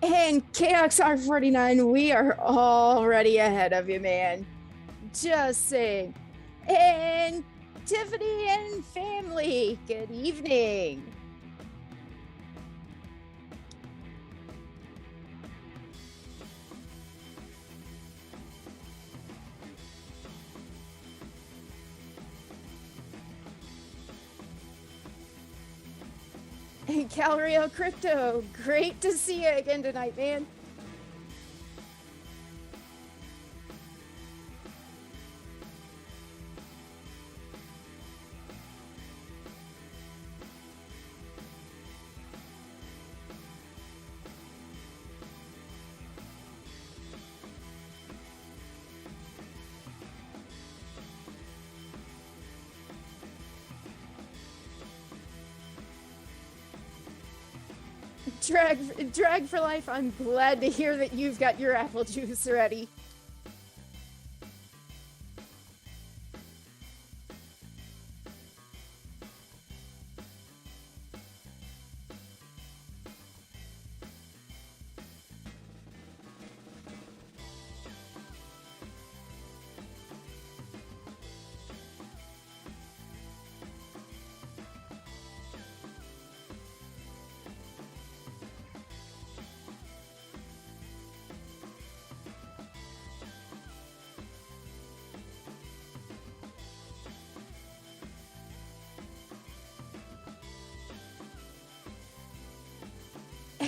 And KXR49, we are already ahead of you, man. Just saying. And Tiffany and family, good evening. And Calorio Crypto, great to see you again tonight, man. Drag for life, I'm glad to hear that you've got your apple juice ready.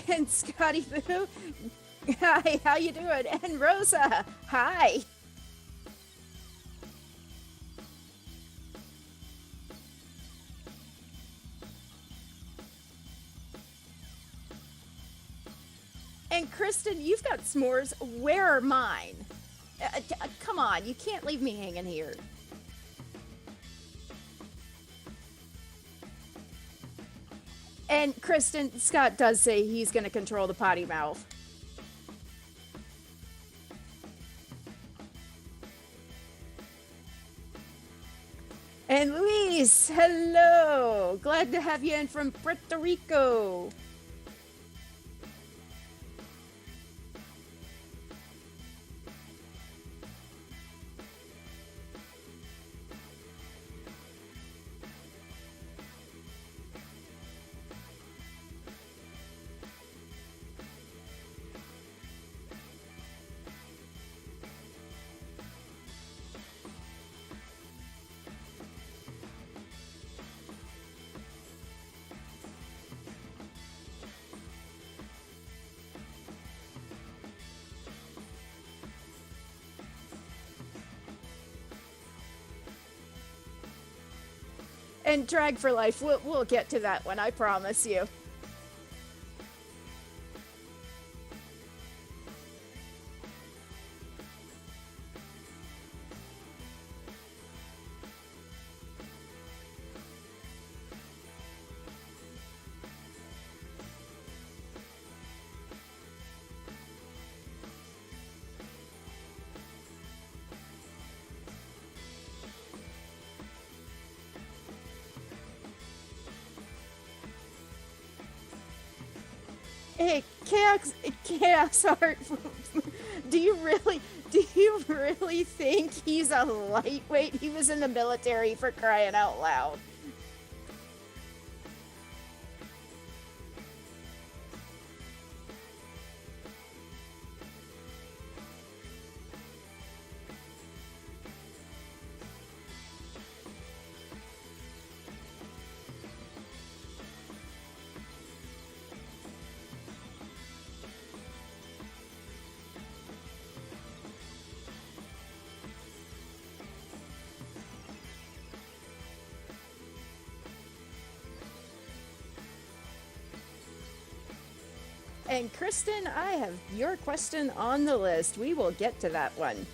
And Scotty Boo, hi, how you doing? And Rosa, hi. And Kristen, you've got s'mores. Where are mine? Come on, you can't leave me hanging here. And Kristen, Scott does say he's going to control the potty mouth. And Luis, hello. Glad to have you in from Puerto Rico. And Drag for Life, we'll get to that one, I promise you. Hey, Chaos Art, do you really think he's a lightweight? He was in the military, for crying out loud. And Kristen, I have your question on the list. We will get to that one.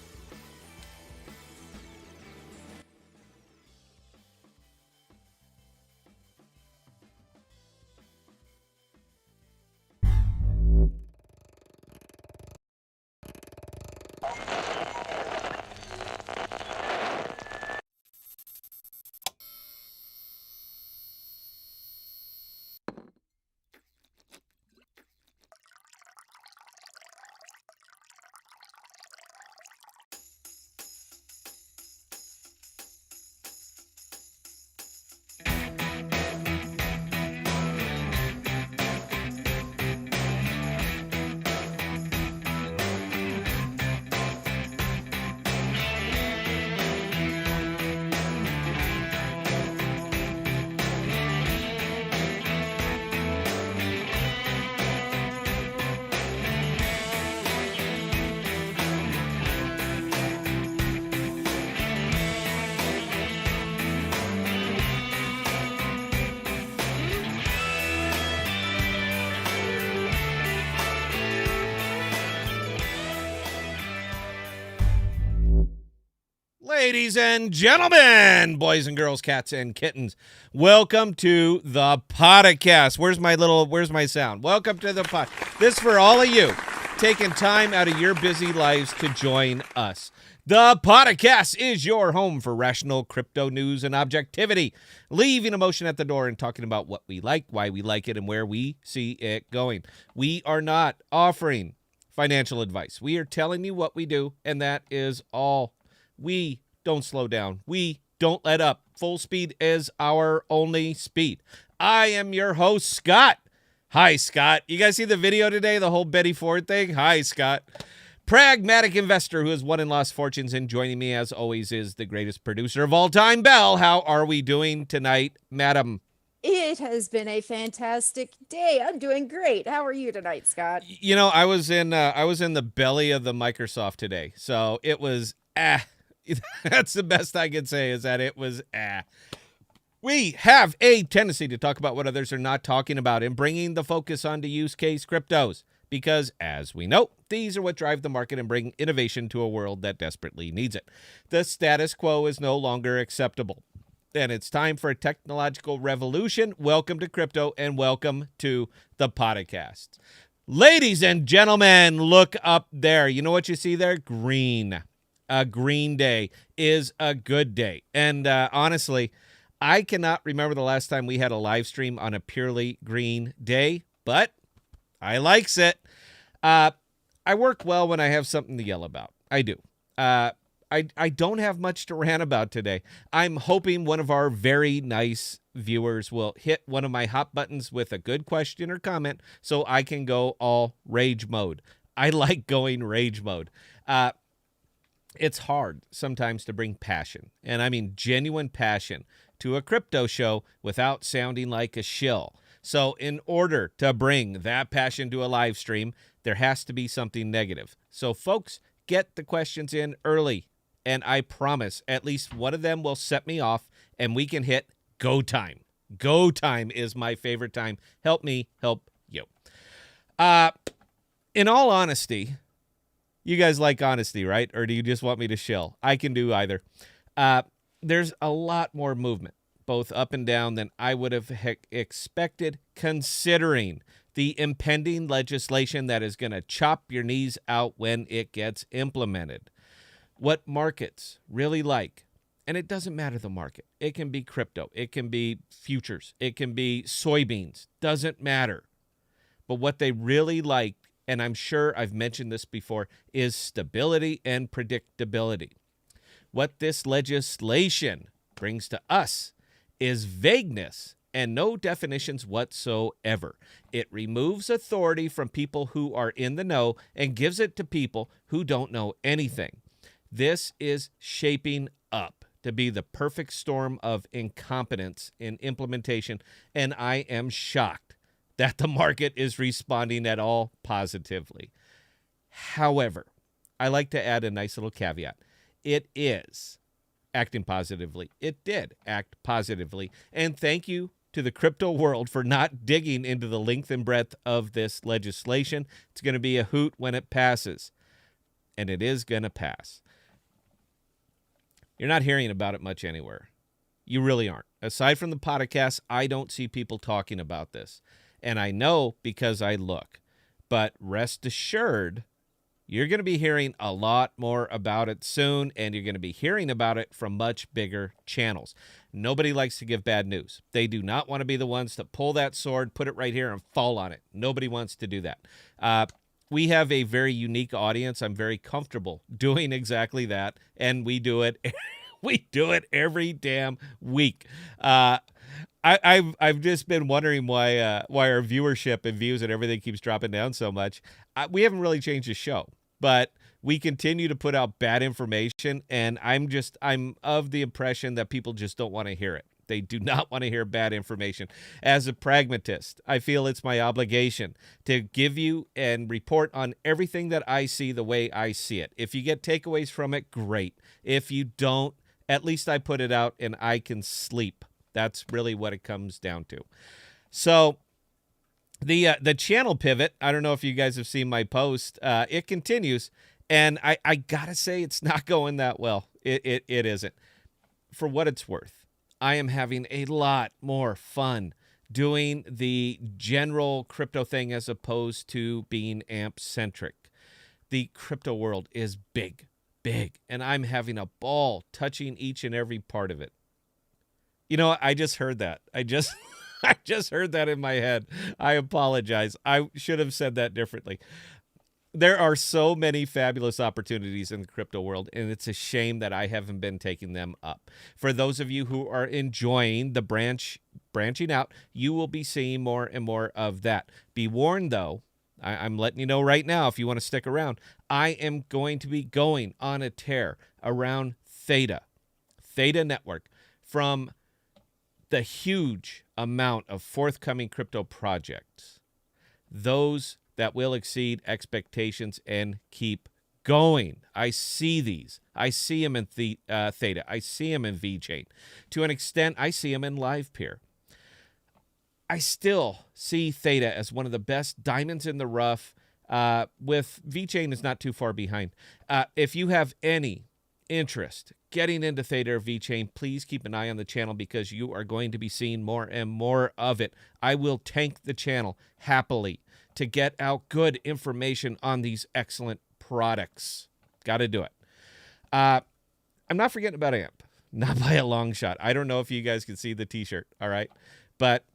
Ladies and gentlemen, boys and girls, cats and kittens, welcome to the Podcasts. Where's my sound? Welcome to the pod. This for all of you taking time out of your busy lives to join us. The Podcasts is your home for rational crypto news and objectivity, leaving emotion at the door and talking about what we like, why we like it, and where we see it going. We are not offering financial advice. We are telling you what we do, and that is all. We don't slow down. We don't let up. Full speed is our only speed. I am your host, Scott. Hi, Scott. You guys see the video today, the whole Betty Ford thing? Hi, Scott. Pragmatic investor who has won and lost fortunes, and joining me, as always, is the greatest producer of all time, Belle. How are we doing tonight, madam? It has been a fantastic day. I'm doing great. How are you tonight, Scott? You know, I was in the belly of the Microsoft today, so it was That's the best I can say, is that it was We have a tendency to talk about what others are not talking about and bringing the focus onto use case cryptos because, as we know, these are what drive the market and bring innovation to a world that desperately needs it. The status quo is no longer acceptable, and it's time for a technological revolution. Welcome to crypto, and welcome to the podcast. Ladies and gentlemen, look up there. You know what you see there? Green. A green day is a good day. And honestly, I cannot remember the last time we had a live stream on a purely green day, but I likes it. I work well when I have something to yell about. I do. I don't have much to rant about today. I'm hoping one of our very nice viewers will hit one of my hot buttons with a good question or comment so I can go all rage mode. I like going rage mode. It's hard sometimes to bring passion, and I mean genuine passion, to a crypto show without sounding like a shill. So in order to bring that passion to a live stream, there has to be something negative. So folks, get the questions in early, and I promise at least one of them will set me off, and we can hit go time. Go time is my favorite time. Help me help you. In all honesty, you guys like honesty, right? Or do you just want me to shill? I can do either. There's a lot more movement, both up and down, than I would have expected, considering the impending legislation that is going to chop your knees out when it gets implemented. What markets really like, and it doesn't matter the market. It can be crypto. It can be futures. It can be soybeans. Doesn't matter. But what they really like, and I'm sure I've mentioned this before, is stability and predictability. What this legislation brings to us is vagueness and no definitions whatsoever. It removes authority from people who are in the know and gives it to people who don't know anything. This is shaping up to be the perfect storm of incompetence in implementation, and I am shocked that the market is responding at all positively. However, I like to add a nice little caveat. It is acting positively. It did act positively. And thank you to the crypto world for not digging into the length and breadth of this legislation. It's going to be a hoot when it passes. And it is going to pass. You're not hearing about it much anywhere. You really aren't. Aside from the podcast, I don't see people talking about this. And I know because I look. But rest assured, you're going to be hearing a lot more about it soon, and you're going to be hearing about it from much bigger channels. Nobody likes to give bad news. They do not want to be the ones to pull that sword, put it right here, and fall on it. Nobody wants to do that. We have a very unique audience. I'm very comfortable doing exactly that, and we do it. We do it every damn week. I've just been wondering why our viewership and views and everything keeps dropping down so much. We haven't really changed the show, but we continue to put out bad information, and I'm of the impression that people just don't want to hear it. They do not want to hear bad information. As a pragmatist, I feel it's my obligation to give you and report on everything that I see the way I see it. If you get takeaways from it, great. If you don't, at least I put it out and I can sleep. That's really what it comes down to. So the channel pivot, I don't know if you guys have seen my post. It continues. And I got to say, it's not going that well. It isn't. For what it's worth, I am having a lot more fun doing the general crypto thing as opposed to being AMP-centric. The crypto world is big, and I'm having a ball touching each and every part of it. You know, I just heard that. I just heard that in my head. I apologize. I should have said that differently. There are so many fabulous opportunities in the crypto world, and it's a shame that I haven't been taking them up. For those of you who are enjoying the branching out, you will be seeing more and more of that. Be warned, though, I'm letting you know right now, if you want to stick around, I am going to be going on a tear around Theta Network, from the huge amount of forthcoming crypto projects, those that will exceed expectations and keep going. I see these. I see them in Theta. I see them in VeChain. To an extent, I see them in LivePeer. I still see Theta as one of the best diamonds in the rough, with VeChain is not too far behind. If you have any interest getting into Theta or VeChain, please keep an eye on the channel because you are going to be seeing more and more of it. I will tank the channel happily to get out good information on these excellent products. Got to do it. I'm not forgetting about AMP. Not by a long shot. I don't know if you guys can see the t-shirt, all right? But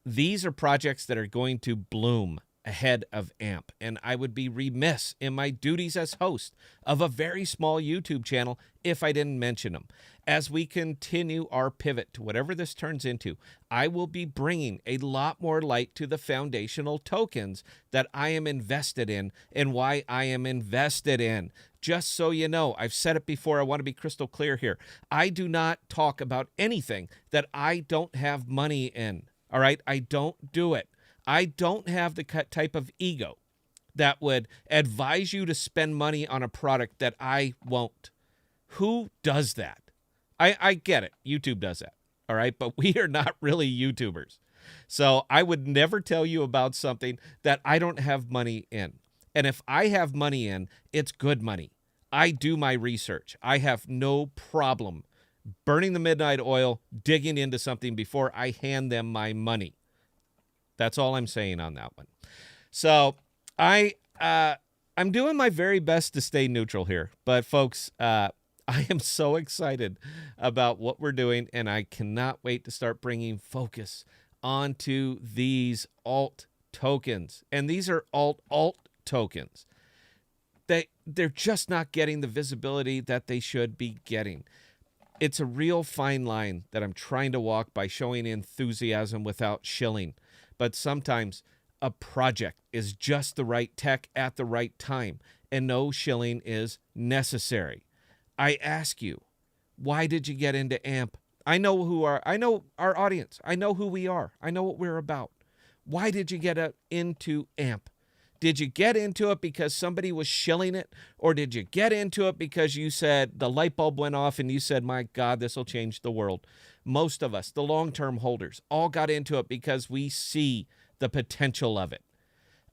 these are projects that are going to bloom ahead of AMP, and I would be remiss in my duties as host of a very small YouTube channel if I didn't mention them. As we continue our pivot to whatever this turns into, I will be bringing a lot more light to the foundational tokens that I am invested in and why I am invested in. Just so you know, I've said it before, I want to be crystal clear here. I do not talk about anything that I don't have money in, all right? I don't do it. I don't have the type of ego that would advise you to spend money on a product that I won't. Who does that? I get it. YouTube does that. All right. But we are not really YouTubers. So I would never tell you about something that I don't have money in. And if I have money in, it's good money. I do my research. I have no problem burning the midnight oil, digging into something before I hand them my money. That's all I'm saying on that one. So I'm doing my very best to stay neutral here. But folks, I am so excited about what we're doing, and I cannot wait to start bringing focus onto these alt tokens. And these are alt tokens. They're just not getting the visibility that they should be getting. It's a real fine line that I'm trying to walk by showing enthusiasm without shilling. But sometimes a project is just the right tech at the right time, and no shilling is necessary. I ask you, why did you get into AMP? I know our audience. I know who we are. I know what we're about. Why did you get into AMP? Did you get into it because somebody was shilling it? Or did you get into it because you said the light bulb went off and you said, my God, this will change the world? Most of us, the long-term holders, all got into it because we see the potential of it.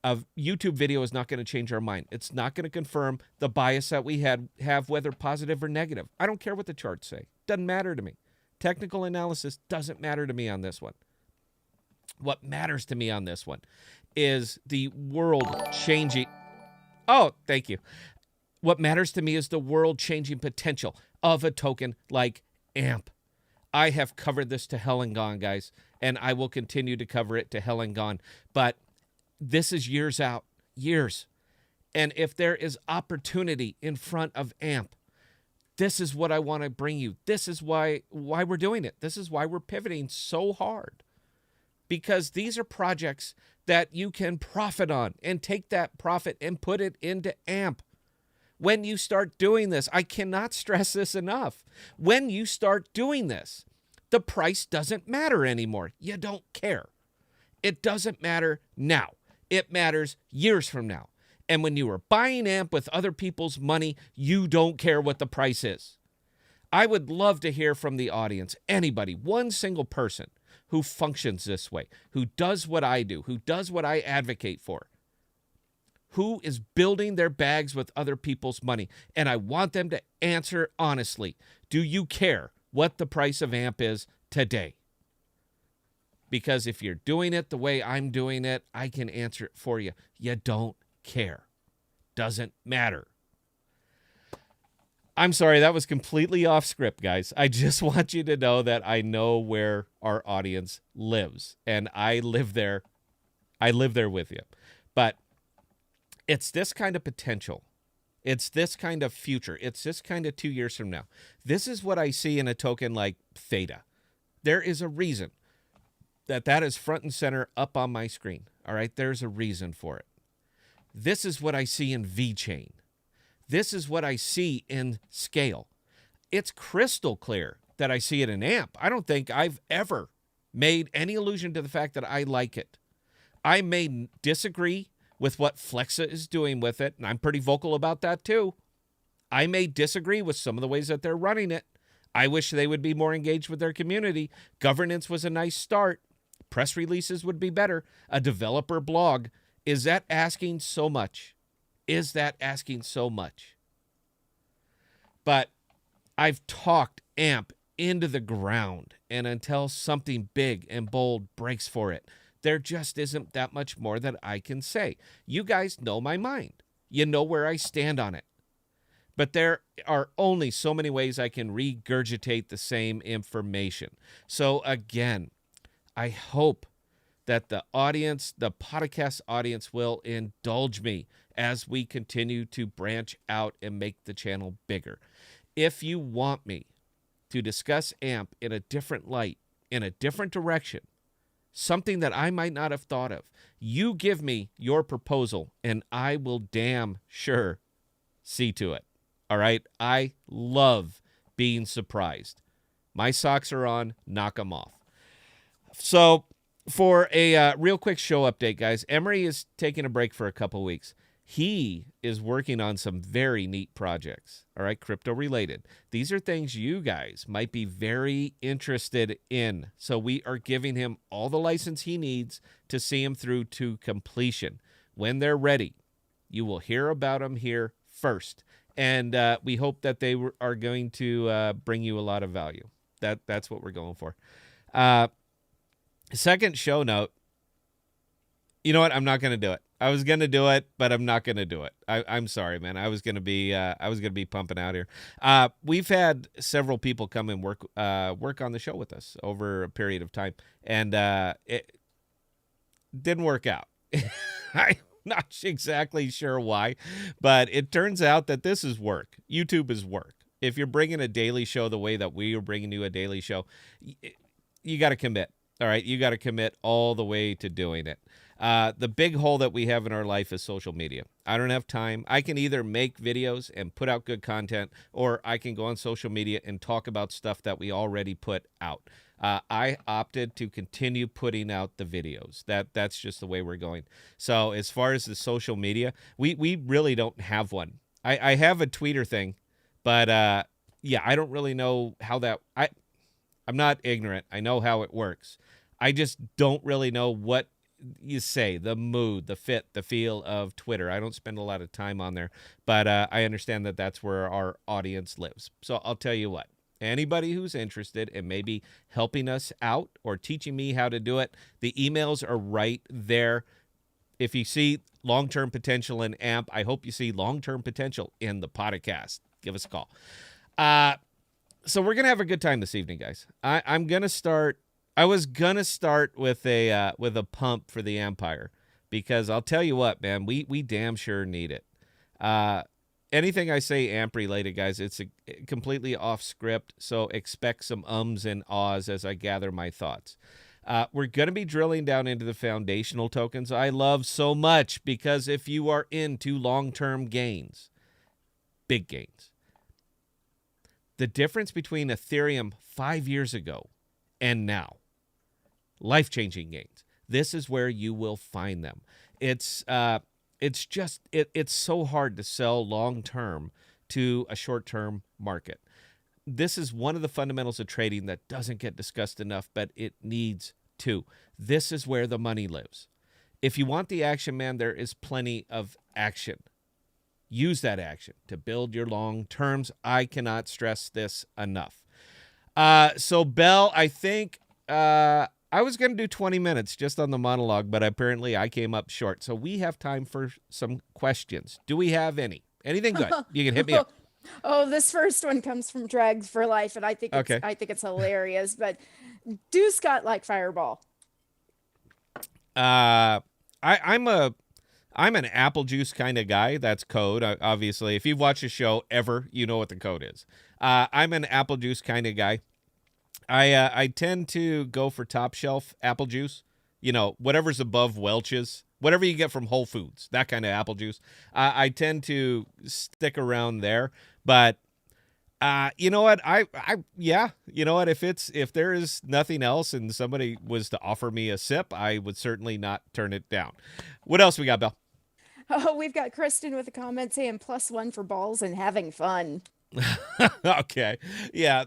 A YouTube video is not going to change our mind. It's not going to confirm the bias that we have, whether positive or negative. I don't care what the charts say. Doesn't matter to me. Technical analysis doesn't matter to me on this one. What matters to me on this one is the world changing. Oh, thank you. What matters to me is the world changing potential of a token like AMP. I have covered this to hell and gone, guys, and I will continue to cover it to hell and gone. But this is years out, years. And if there is opportunity in front of AMP, this is what I want to bring you. This is why we're doing it. This is why we're pivoting so hard. Because these are projects that you can profit on and take that profit and put it into AMP. When you start doing this, I cannot stress this enough. When you start doing this, the price doesn't matter anymore. You don't care. It doesn't matter now. It matters years from now. And when you are buying AMP with other people's money, you don't care what the price is. I would love to hear from the audience, anybody, one single person who functions this way, who does what I do, who does what I advocate for. who is building their bags with other people's money. And I want them to answer honestly. Do you care what the price of AMP is today? Because if you're doing it the way I'm doing it, I can answer it for you. You don't care. Doesn't matter. I'm sorry, that was completely off script, guys. I just want you to know that I know where our audience lives, and I live there. I live there with you. But it's this kind of potential. It's this kind of future. It's this kind of 2 years from now. This is what I see in a token like Theta. There is a reason that is front and center up on my screen. All right, there's a reason for it. This is what I see in VeChain. This is what I see in Scale. It's crystal clear that I see it in AMP. I don't think I've ever made any allusion to the fact that I like it. I may disagree with what Flexa is doing with it, and I'm pretty vocal about that too. I may disagree with some of the ways that they're running it. I wish they would be more engaged with their community. Governance was a nice start. Press releases would be better. A developer blog. Is that asking so much? Is that asking so much? But I've talked AMP into the ground, and until something big and bold breaks for it, there just isn't that much more that I can say. You guys know my mind. You know where I stand on it. But there are only so many ways I can regurgitate the same information. So again, I hope that the audience, the podcast audience, will indulge me as we continue to branch out and make the channel bigger. If you want me to discuss AMP in a different light, in a different direction, something that I might not have thought of, you give me your proposal and I will damn sure see to it. All right? I love being surprised. My socks are on, knock them off. So for a real quick show update, guys, Emery is taking a break for a couple weeks. He is working on some very neat projects, all right, crypto related. These are things you guys might be very interested in. So we are giving him all the license he needs to see him through to completion. When they're ready, you will hear about them here first. And we hope that they are going to bring you a lot of value. That's what we're going for. Second show note. You know what? I'm not going to do it. I was going to do it, but I'm not going to do it. I'm sorry, man. I was going to be pumping out here. We've had several people come and work on the show with us over a period of time, and it didn't work out. I'm not exactly sure why, but it turns out that this is work. YouTube is work. If you're bringing a daily show the way that we are bringing you a daily show, you got to commit. All right, you got to commit all the way to doing it. The big hole that we have in our life is social media. I don't have time. I can either make videos and put out good content, or I can go on social media and talk about stuff that we already put out. I opted to continue putting out the videos. That's just the way we're going. So as far as the social media, we really don't have one. I have a Twitter thing, but yeah, I don't really know how that. I'm not ignorant. I know how it works. I just don't really know what you say, the mood, the fit, the feel of Twitter. I don't spend a lot of time on there, but I understand that that's where our audience lives. So I'll tell you what, anybody who's interested in maybe helping us out or teaching me how to do it, the emails are right there. If you see long-term potential in AMP, I hope you see long-term potential in the podcast. Give us a call. So we're going to have a good time this evening, guys. I'm going to start. I was going to start with a pump for the Empire, because I'll tell you what, man, we damn sure need it. Anything I say AMP related, guys, it's completely off script, so expect some ums and ahs as I gather my thoughts. We're going to be drilling down into the foundational tokens I love so much, because if you are into long-term gains, big gains, the difference between Ethereum 5 years ago and now, life-changing gains. This is where you will find them. It's so hard to sell long-term to a short-term market. This is one of the fundamentals of trading that doesn't get discussed enough, but it needs to. This is where the money lives. If you want the action, man, there is plenty of action. Use that action to build your long terms. I cannot stress this enough. So, Belle, I think I was going to do 20 minutes just on the monologue, but apparently I came up short. So we have time for some questions. Do we have any? Anything good? You can hit me up. Oh, this first one comes from Drags for Life, and I think Okay. it's hilarious. But do Scott like Fireball? I'm an apple juice kind of guy. That's code. Obviously, if you've watched the show ever, you know what the code is. I'm an apple juice kind of guy. I tend to go for top shelf apple juice. You know, whatever's above Welch's, whatever you get from Whole Foods, that kind of apple juice. I tend to stick around there. But you know what? You know what? If there is nothing else and somebody was to offer me a sip, I would certainly not turn it down. What else we got, Bill? Oh, we've got Kristen with a comment saying +1 for balls and having fun. Okay. Yeah.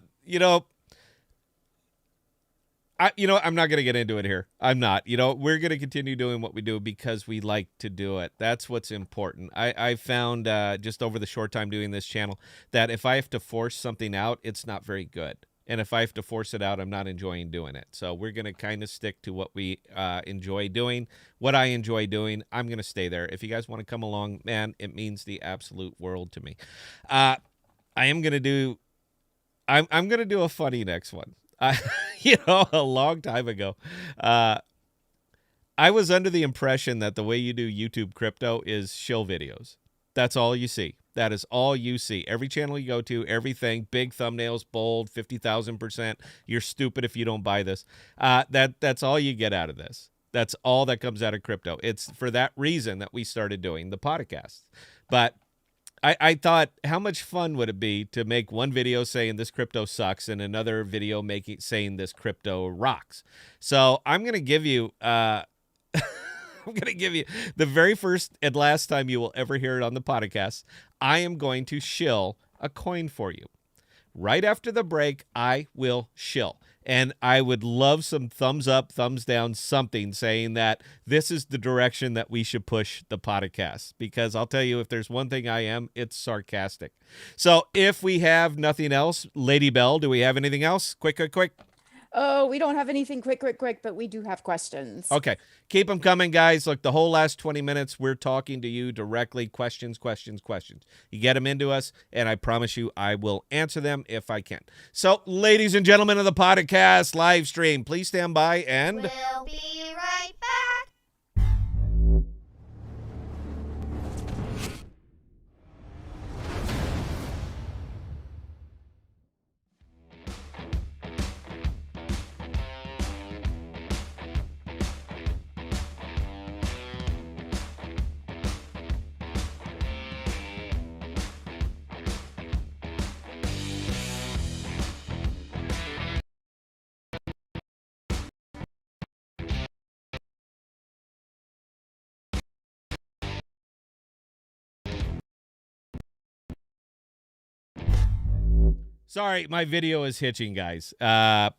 I'm not going to get into it here. I'm not. We're going to continue doing what we do because we like to do it. That's what's important. I found just over the short time doing this channel that if I have to force something out, it's not very good. And if I have to force it out, I'm not enjoying doing it. So we're going to kind of stick to what we enjoy doing. What I enjoy doing, I'm going to stay there. If you guys want to come along, man, it means the absolute world to me. I'm going to do a funny next one. A long time ago, I was under the impression that the way you do YouTube crypto is shill videos. That's all you see. That is all you see. Every channel you go to, everything, big thumbnails, bold, 50,000%. You're stupid if you don't buy this. That's all you get out of this. That's all that comes out of crypto. It's for that reason that we started doing the podcasts. But I thought, how much fun would it be to make one video saying this crypto sucks and another video saying this crypto rocks? So I'm going to give you the very first and last time you will ever hear it on the podcast. I am going to shill a coin for you. Right after the break, I will shill. And I would love some thumbs up, thumbs down, something saying that this is the direction that we should push the podcast. Because I'll tell you, if there's one thing I am, it's sarcastic. So if we have nothing else, Lady Belle, do we have anything else? Quick. Oh, we don't have anything quick, but we do have questions. Okay. Keep them coming, guys. Look, the whole last 20 minutes, we're talking to you directly. Questions. You get them into us, and I promise you I will answer them if I can. So, ladies and gentlemen of the podcast live stream, please stand by and... We'll be right back. Sorry, my video is hitching, guys. I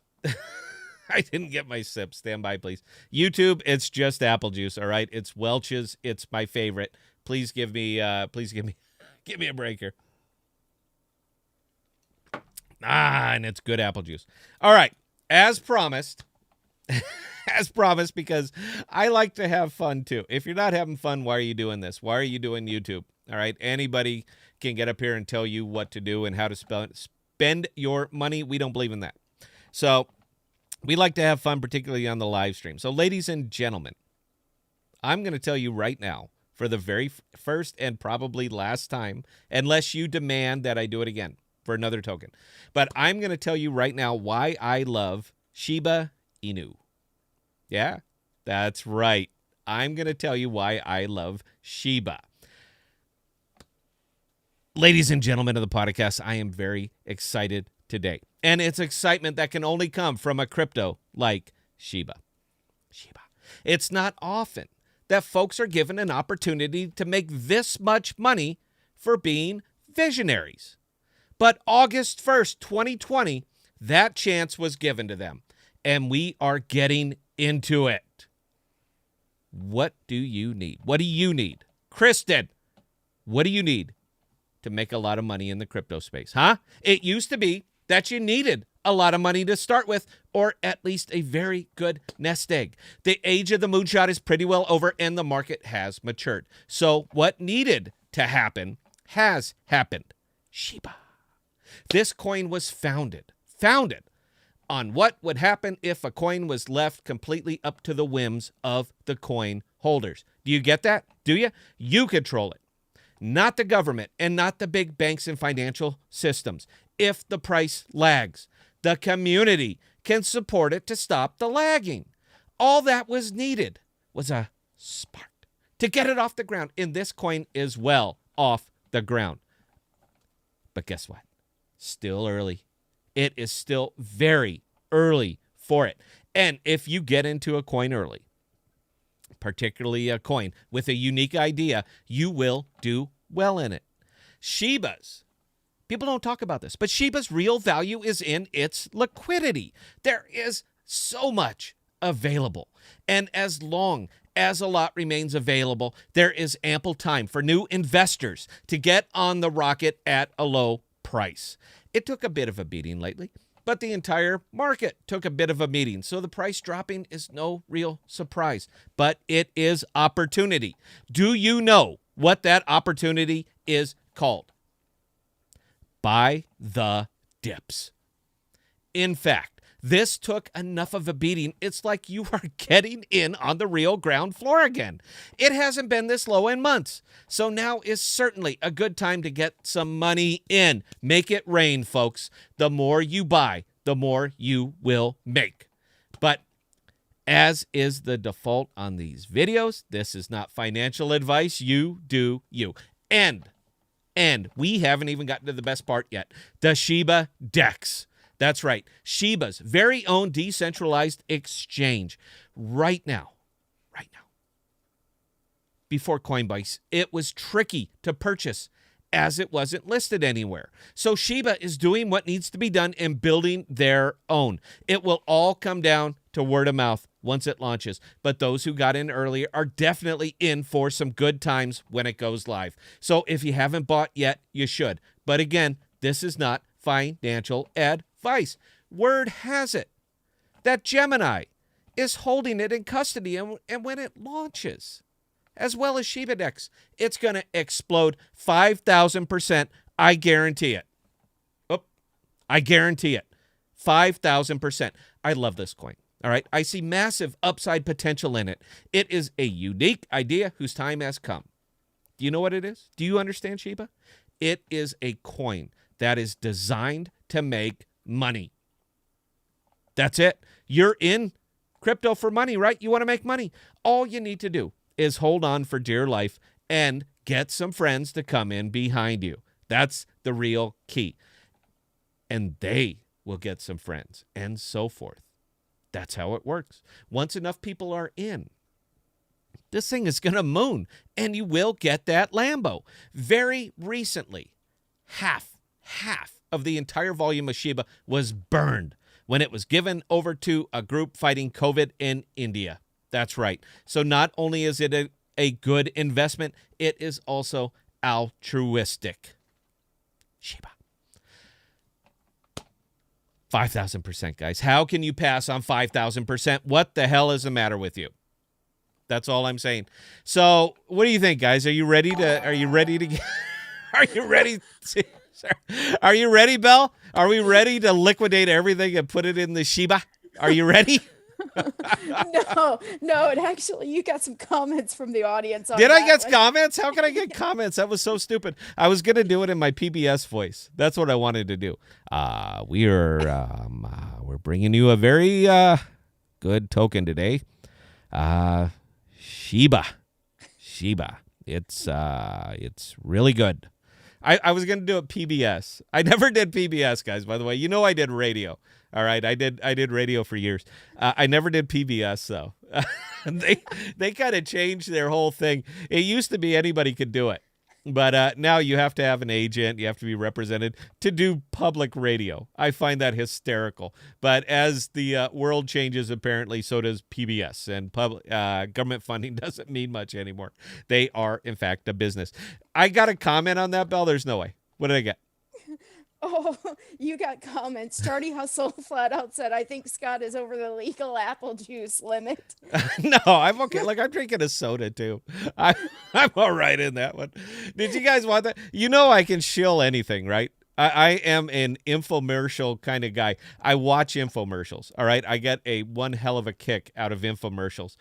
didn't get my sip. Stand by, please. YouTube, it's just apple juice, all right? It's Welch's. It's my favorite. Please give me give me a break here. And it's good apple juice. All right, as promised, because I like to have fun too. If you're not having fun, why are you doing this? Why are you doing YouTube? All right, anybody can get up here and tell you what to do and how to spend your money. We don't believe in that. So we like to have fun, particularly on the live stream. So ladies and gentlemen, I'm going to tell you right now, for the very first and probably last time, unless you demand that I do it again for another token. But I'm going to tell you right now why I love Shiba Inu. Yeah, that's right. I'm going to tell you why I love Shiba. Ladies and gentlemen of the podcast, I am very excited today. And it's excitement that can only come from a crypto like Shiba. It's not often that folks are given an opportunity to make this much money for being visionaries. But August 1st, 2020, that chance was given to them. And we are getting into it. What do you need? What do you need? Kristen, What do you need to make a lot of money in the crypto space? Huh? It used to be that you needed a lot of money to start with, or at least a very good nest egg. The age of the moonshot is pretty well over, and the market has matured. So what needed to happen has happened. Shiba. This coin was founded on what would happen if a coin was left completely up to the whims of the coin holders. Do you get that? Do you? You control it. Not the government and not the big banks and financial systems. If the price lags, the community can support it to stop the lagging. All that was needed was a spark to get it off the ground. And this coin is well off the ground. But guess what? Still early. It is still very early for it. And if you get into a coin early, particularly a coin with a unique idea, you will do well in it. Shiba's, people don't talk about this, but Shiba's real value is in its liquidity. There is so much available. And as long as a lot remains available, there is ample time for new investors to get on the rocket at a low price. It took a bit of a beating lately, but the entire market took a bit of a beating. So the price dropping is no real surprise, but it is opportunity. Do you know what that opportunity is called? Buy the dips. In fact, this took enough of a beating. It's like you are getting in on the real ground floor again. It hasn't been this low in months. So now is certainly a good time to get some money in. Make it rain, folks. The more you buy, the more you will make. But as is the default on these videos, this is not financial advice. You do you. And we haven't even gotten to the best part yet. The Shiba DEX. That's right. Shiba's very own decentralized exchange. Right now, before Coinbase, it was tricky to purchase as it wasn't listed anywhere. So Shiba is doing what needs to be done and building their own. It will all come down to word of mouth once it launches. But those who got in earlier are definitely in for some good times when it goes live. So if you haven't bought yet, you should. But again, this is not financial advice. Word has it that Gemini is holding it in custody, and when it launches, as well as Shiba DEX, it's going to explode 5,000%. I guarantee it. I guarantee it. 5,000%. I love this coin. All right. I see massive upside potential in it. It is a unique idea whose time has come. Do you know what it is? Do you understand Shiba? It is a coin that is designed to make money. That's it. You're in crypto for money, right? You want to make money. All you need to do is hold on for dear life and get some friends to come in behind you. That's the real key. And they will get some friends and so forth. That's how it works. Once enough people are in, this thing is going to moon, and you will get that Lambo. Very recently, half of the entire volume of Shiba was burned when it was given over to a group fighting COVID in India. That's right. So not only is it a good investment, it is also altruistic. Shiba. 5,000%, guys. How can you pass on 5,000%? What the hell is the matter with you? That's all I'm saying. So what do you think, guys? Are you ready to are you ready, Belle? Are we ready to liquidate everything and put it in the Shiba? Are you ready? No, and actually you got some comments from the audience on Did I get one. comments? How can I get comments? That was so stupid. I was going to do it in my PBS voice. That's what I wanted to do. We're bringing you a very good token today. Shiba. It's really good. I was going to do it PBS. I never did PBS, guys, by the way. You know I did radio. All right, I did radio for years. I never did PBS, though. They kind of changed their whole thing. It used to be anybody could do it. But now you have to have an agent. You have to be represented to do public radio. I find that hysterical. But as the world changes, apparently, so does PBS. And public government funding doesn't mean much anymore. They are, in fact, a business. I got a comment on that, Belle. There's no way. What did I get? Oh, you got comments. Charlie Hustle flat out said, I think Scott is over the legal apple juice limit. No, I'm okay. Like, I'm drinking a soda, too. I'm all right in that one. Did you guys want that? You know I can shill anything, right? I am an infomercial kind of guy. I watch infomercials, all right? I get one hell of a kick out of infomercials.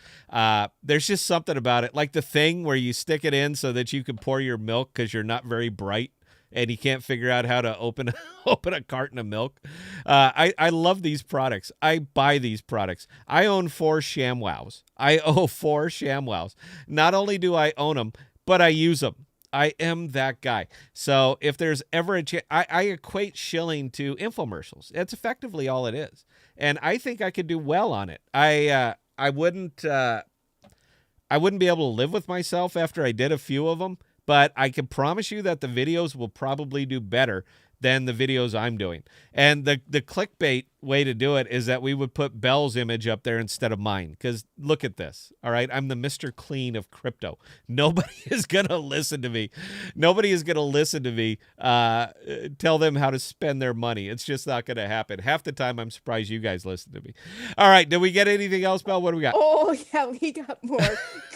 There's just something about it. Like the thing where you stick it in so that you can pour your milk because you're not very bright and you can't figure out how to open a carton of milk. I love these products. I buy these products. I own 4 ShamWows. I own 4 ShamWows. Not only do I own them, but I use them. I am that guy. So if there's ever a chance, I equate shilling to infomercials. That's effectively all it is. And I think I could do well on it. I wouldn't be able to live with myself after I did a few of them. But I can promise you that the videos will probably do better than the videos I'm doing. And the clickbait way to do it is that we would put Belle's image up there instead of mine. Because look at this, all right? I'm the Mr. Clean of crypto. Nobody is going to listen to me. Nobody is going to listen to me tell them how to spend their money. It's just not going to happen. Half the time, I'm surprised you guys listen to me. All right, did we get anything else, Belle? What do we got? Oh, yeah, we got more.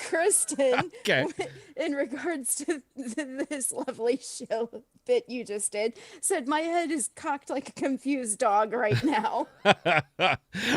Kristen, Okay. in regards to this lovely shill bit you just did, said, my head is cocked like a confused dog right now.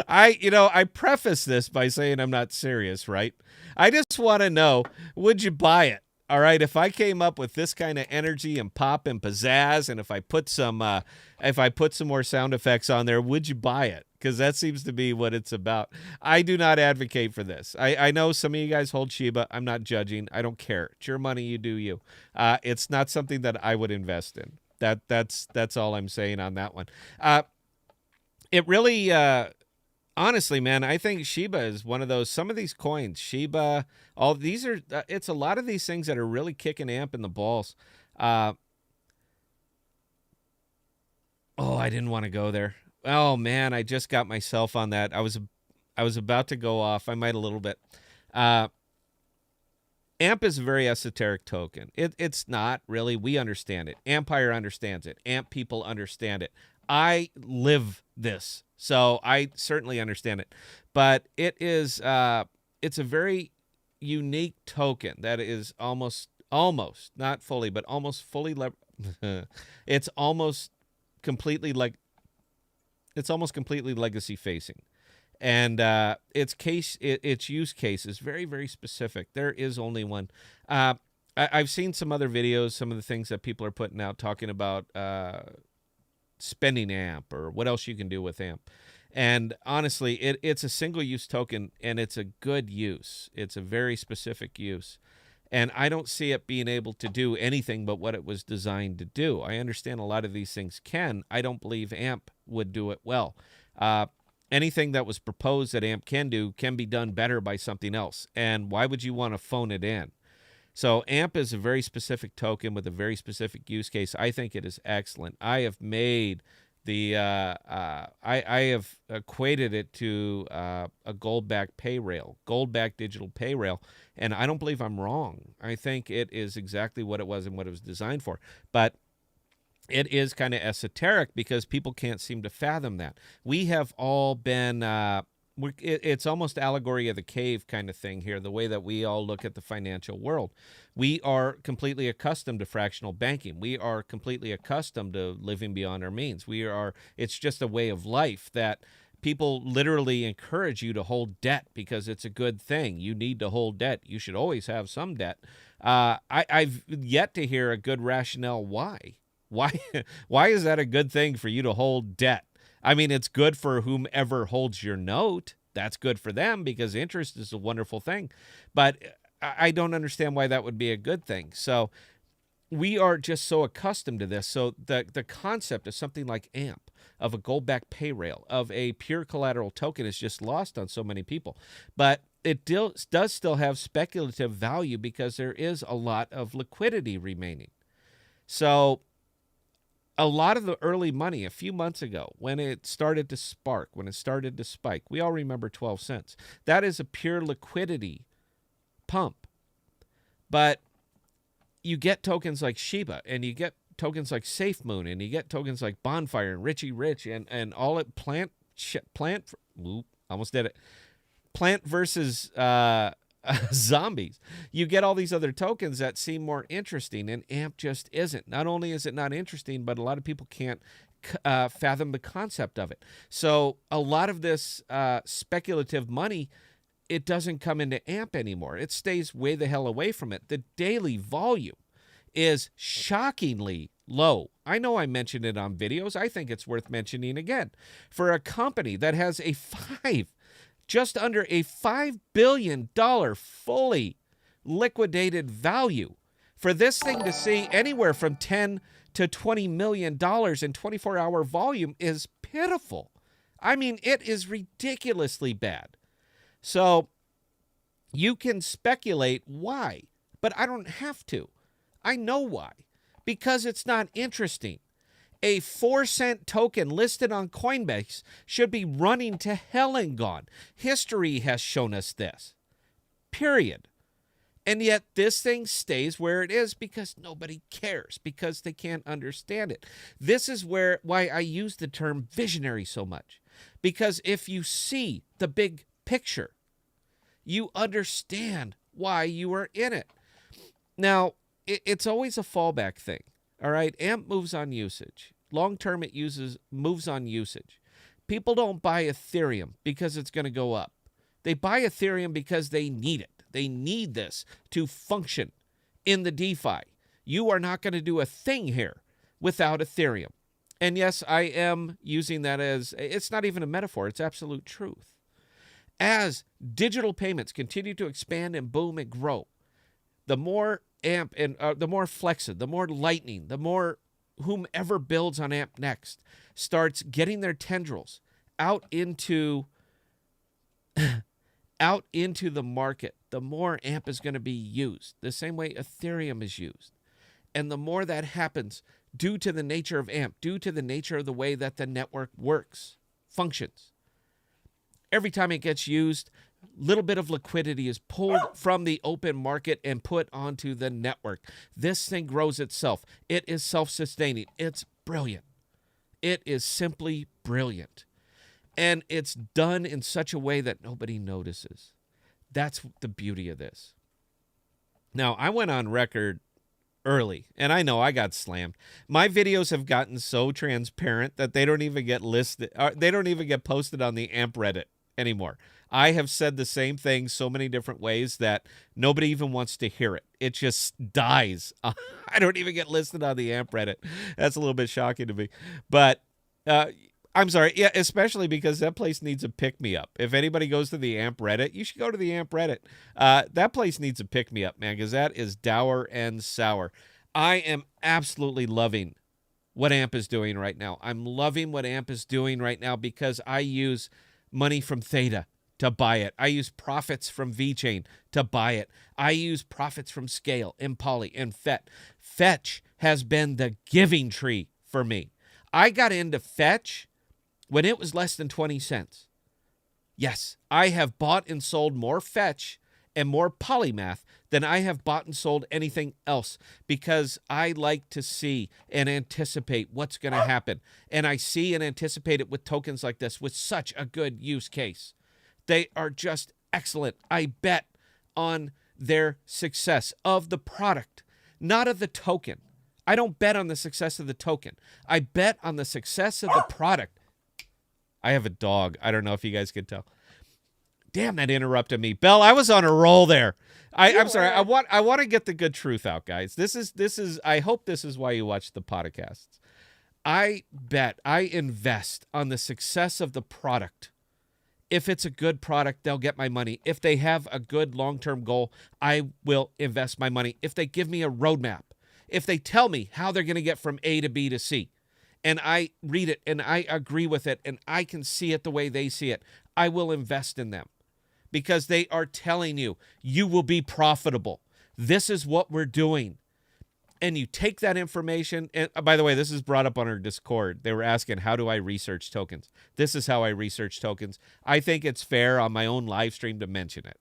I preface this by saying I'm not serious, right? I just want to know, would you buy it? All right, if I came up with this kind of energy and pop and pizzazz, and if I put some more sound effects on there, would you buy it? Because that seems to be what it's about. I do not advocate for this. I know some of you guys hold Shiba. I'm not judging. I don't care. It's your money. You do you. It's not something that I would invest in. That's all I'm saying on that one. It really, honestly, man, I think Shiba is one of those. Some of these coins, Shiba, all these are. It's a lot of these things that are really kicking AMP in the balls. Oh, I didn't want to go there. Oh man, I just got myself on that. I was about to go off. I might a little bit. AMP is a very esoteric token. It's not really. We understand it. Empire understands it. AMP people understand it. I live this, so I certainly understand it. But it is it's a very unique token that is almost not fully, but almost fully it's almost completely legacy facing. And its use case is very, very specific. There is only one. I've seen some other videos, some of the things that people are putting out talking about spending AMP or what else you can do with AMP. And honestly, it's a single-use token, and it's a good use. It's a very specific use. And I don't see it being able to do anything but what it was designed to do. I understand a lot of these things can. I don't believe AMP would do it well. Anything that was proposed that AMP can do can be done better by something else. And why would you want to phone it in? So AMP is a very specific token with a very specific use case. I think it is excellent. I have made I have equated it to a gold-backed pay rail, gold-backed digital pay rail, and I don't believe I'm wrong. I think it is exactly what it was and what it was designed for. But it is kind of esoteric because people can't seem to fathom that. We have all been it's almost allegory of the cave kind of thing here, the way that we all look at the financial world. We are completely accustomed to fractional banking. We are completely accustomed to living beyond our means. It's just a way of life that people literally encourage you to hold debt because it's a good thing. You need to hold debt. You should always have some debt. I've yet to hear a good rationale why. Why is that a good thing for you to hold debt? I mean, it's good for whomever holds your note. That's good for them because interest is a wonderful thing. But I don't understand why that would be a good thing. So we are just so accustomed to this. So the concept of something like AMP, of a gold-backed pay rail, of a pure collateral token is just lost on so many people. But does still have speculative value because there is a lot of liquidity remaining. So a lot of the early money a few months ago, when it started to spark, when it started to spike, we all remember 12 cents. That is a pure liquidity pump. But you get tokens like Shiba, and you get tokens like SafeMoon, and you get tokens like Bonfire and Richie Rich, and all it almost did it. Plant versus zombies. You get all these other tokens that seem more interesting, and AMP just isn't. Not only is it not interesting, but a lot of people can't fathom the concept of it. So a lot of this speculative money, it doesn't come into AMP anymore. It stays way the hell away from it. The daily volume is shockingly low. I know I mentioned it on videos. I think it's worth mentioning again. For a company that has just under a $5 billion fully liquidated value, for this thing to see anywhere from $10 to $20 million in 24-hour volume is pitiful. I mean, it is ridiculously bad. So you can speculate why, but I don't have to. I know why. Because it's not interesting. A 4-cent token listed on Coinbase should be running to hell and gone. History has shown us this. Period. And yet this thing stays where it is because nobody cares, because they can't understand it. This is why I use the term visionary so much. Because if you see the big picture, you understand why you are in it. Now, it's always a fallback thing. All right, AMP moves on usage. Long term, it moves on usage. People don't buy Ethereum because it's going to go up. They buy Ethereum because they need it. They need this to function in the DeFi. You are not going to do a thing here without Ethereum. And yes, I am using that as, it's not even a metaphor, it's absolute truth. As digital payments continue to expand and boom and grow, the more AMP and the more Flexid, the more Lightning, the more whomever builds on AMP next starts getting their tendrils out into the market, the more AMP is going to be used, the same way Ethereum is used. And the more that happens due to the nature of AMP, due to the nature of the way that the network works, functions. Every time it gets used, little bit of liquidity is pulled from the open market and put onto the network. This thing grows itself. It is self-sustaining. It's brilliant. It is simply brilliant. And it's done in such a way that nobody notices. That's the beauty of this. Now, I went on record early, and I know I got slammed. My videos have gotten so transparent that they don't even get listed. They don't even get posted on the AMP Reddit anymore. I have said the same thing so many different ways that nobody even wants to hear it. It just dies. I don't even get listed on the AMP Reddit. That's a little bit shocking to me. But I'm sorry. Yeah, especially because that place needs a pick-me-up. If anybody goes to the AMP Reddit, you should go to the AMP Reddit. That place needs a pick-me-up, man, because that is dour and sour. I am absolutely loving what AMP is doing right now. I'm loving what AMP is doing right now because I use money from Theta to buy it. I use profits from VeChain to buy it. I use profits from Scale and Poly and Fetch. Fetch has been the giving tree for me. I got into Fetch when it was less than 20 cents. Yes, I have bought and sold more Fetch and more Polymath than I have bought and sold anything else because I like to see and anticipate what's going to happen. And I see and anticipate it with tokens like this with such a good use case. They are just excellent. I bet on their success of the product, not of the token. I don't bet on the success of the token. I bet on the success of the product. I have a dog. I don't know if you guys can tell. Damn, that interrupted me. Belle, I was on a roll there. I'm sorry. I want to get the good truth out, guys. This is I hope this is why you watch the podcasts. I invest on the success of the product. If it's a good product, they'll get my money. If they have a good long-term goal, I will invest my money. If they give me a roadmap, if they tell me how they're going to get from A to B to C, and I read it and I agree with it and I can see it the way they see it, I will invest in them. because they are telling you, you will be profitable. This is what we're doing. And you take that information, and by the way, this is brought up on our Discord. They were asking, how do I research tokens? This is how I research tokens. I think it's fair on my own live stream to mention it.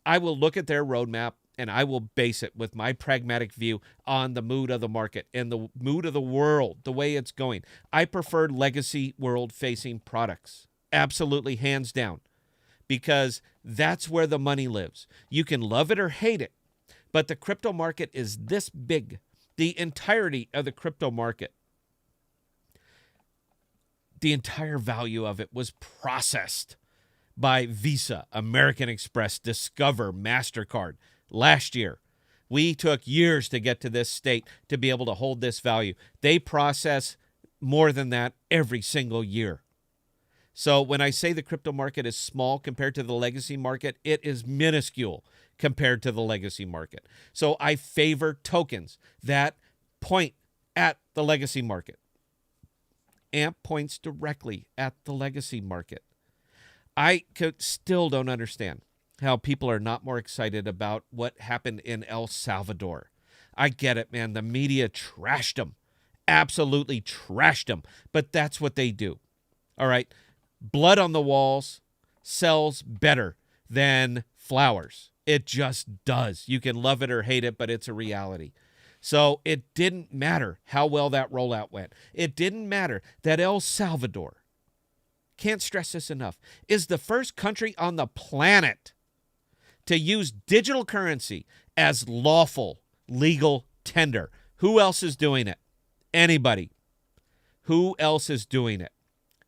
I will look at their roadmap, and I will base it with my pragmatic view on the mood of the market and the mood of the world, the way it's going. I prefer legacy world-facing products. Absolutely, hands down. Because that's where the money lives. You can love it or hate it. But the crypto market is this big. The entirety of the crypto market, the entire value of it was processed by Visa, American Express, Discover, MasterCard last year. We took years to get to this state to be able to hold this value. They process more than that every single year. So when I say the crypto market is small compared to the legacy market, it is minuscule compared to the legacy market. So I favor tokens that point at the legacy market. AMP points directly at the legacy market. I still don't understand how people are not more excited about what happened in El Salvador. I get it, man. The media trashed them. Absolutely trashed them. But that's what they do. All right. Blood on the walls sells better than flowers. It just does. You can love it or hate it, but it's a reality. So it didn't matter how well that rollout went. It didn't matter that El Salvador, can't stress this enough, is the first country on the planet to use digital currency as lawful, legal tender. Who else is doing it? Anybody. Who else is doing it?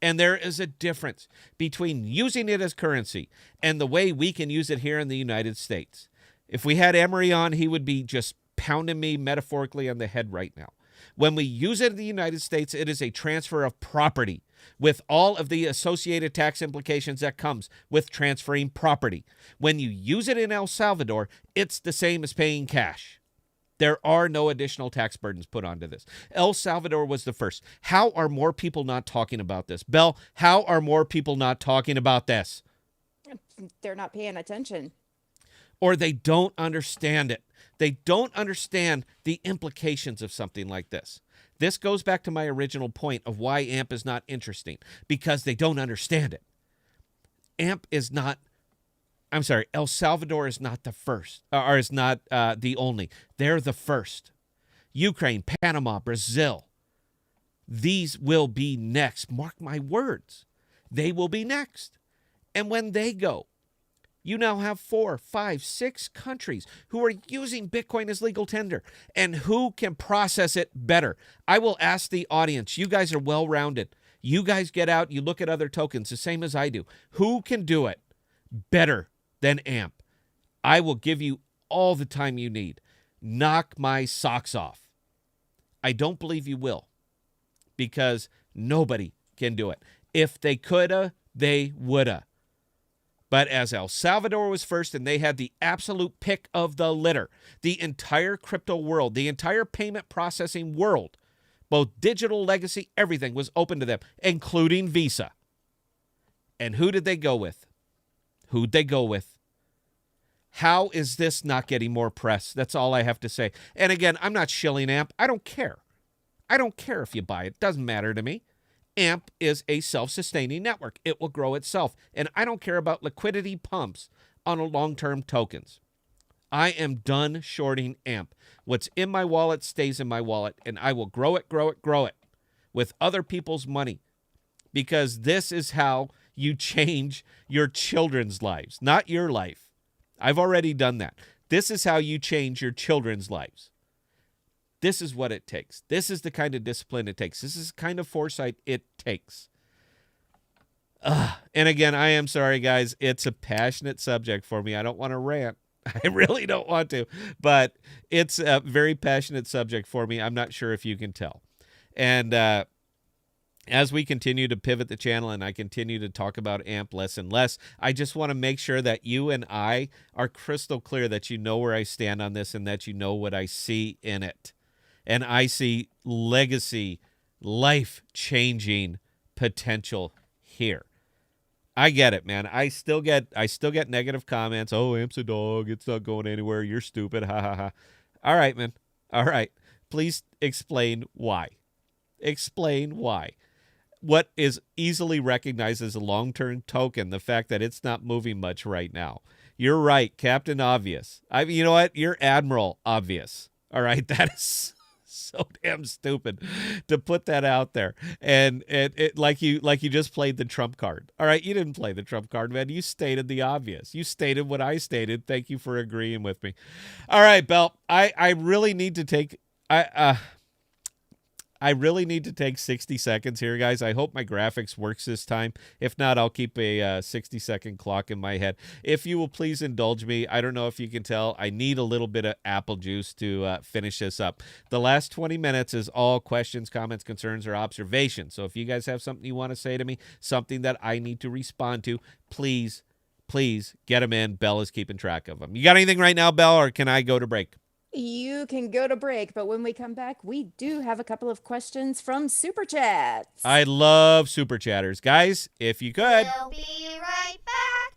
And there is a difference between using it as currency and the way we can use it here in the United States. If we had Emery on, he would be just pounding me metaphorically on the head right now. When we use it in the United States, it is a transfer of property with all of the associated tax implications that comes with transferring property. When you use it in El Salvador, it's the same as paying cash. There are no additional tax burdens put onto this. El Salvador was the first. How are more people not talking about this? Belle, how are more people not talking about this? They're not paying attention. Or they don't understand it. They don't understand the implications of something like this. This goes back to my original point of why AMP is not interesting, because they don't understand it. El Salvador is not the first, or is not the only. They're the first. Ukraine, Panama, Brazil. These will be next. Mark my words. They will be next. And when they go, you now have 4, 5, 6 countries who are using Bitcoin as legal tender. And who can process it better? I will ask the audience. You guys are well-rounded. You guys get out, you look at other tokens, the same as I do. Who can do it better than AMP? I will give you all the time you need. Knock my socks off. I don't believe you will, because nobody can do it. If they coulda, they woulda. But as El Salvador was first and they had the absolute pick of the litter, the entire crypto world, the entire payment processing world, both digital, legacy, everything was open to them, including Visa. And who did they go with? Who'd they go with? How is this not getting more press? That's all I have to say. And again, I'm not shilling AMP. I don't care. I don't care if you buy it. It doesn't matter to me. AMP is a self-sustaining network. It will grow itself. And I don't care about liquidity pumps on long-term tokens. I am done shorting AMP. What's in my wallet stays in my wallet, and I will grow it, grow it, grow it with other people's money, because this is how you change your children's lives, not your life. I've already done that. This is how you change your children's lives. This is what it takes. This is the kind of discipline it takes. This is the kind of foresight it takes. And again, I am sorry, guys. It's a passionate subject for me. I don't want to rant. I really don't want to. But it's a very passionate subject for me. I'm not sure if you can tell. And as we continue to pivot the channel and I continue to talk about AMP less and less, I just want to make sure that you and I are crystal clear that you know where I stand on this and that you know what I see in it. And I see legacy, life-changing potential here. I get it, man. I still get negative comments. Oh, Amp's a dog. It's not going anywhere. You're stupid. Ha ha ha. All right, man. All right. Please explain why. Explain why. What is easily recognized as a long-term token, the fact that it's not moving much right now. You're right, Captain Obvious. You know what? You're Admiral Obvious. All right, that is so damn stupid to put that out there. And it like you just played the trump card. All right, you didn't play the trump card, man. You stated the obvious. You stated what I stated. Thank you for agreeing with me. All right, Bell. I really need to take I really need to take 60 seconds here, guys. I hope my graphics works this time. If not, I'll keep a 60-second clock in my head. If you will please indulge me, I don't know if you can tell, I need a little bit of apple juice to finish this up. The last 20 minutes is all questions, comments, concerns, or observations. So if you guys have something you want to say to me, something that I need to respond to, please get them in. Belle is keeping track of them. You got anything right now, Belle, or can I go to break? You can go to break, but when we come back, we do have a couple of questions from Super Chats. I love super chatters. Guys, if you could. We'll be right back.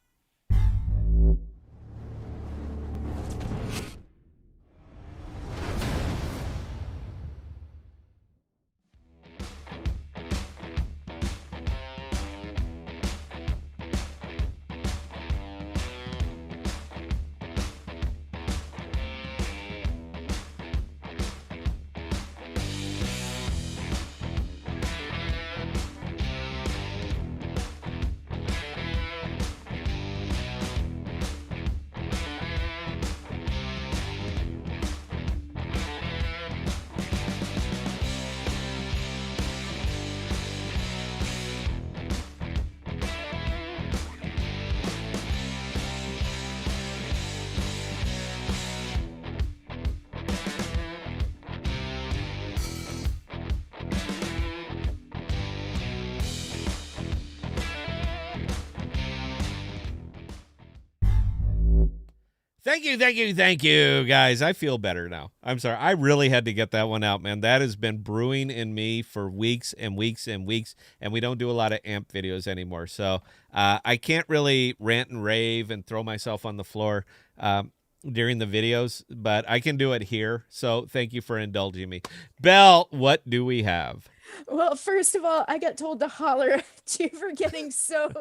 Thank you, guys. I feel better now. I'm sorry. I really had to get that one out, man. That has been brewing in me for weeks and weeks and weeks, and we don't do a lot of AMP videos anymore. So I can't really rant and rave and throw myself on the floor during the videos, but I can do it here. So thank you for indulging me. Belle, what do we have? Well, first of all, I got told to holler at you for getting so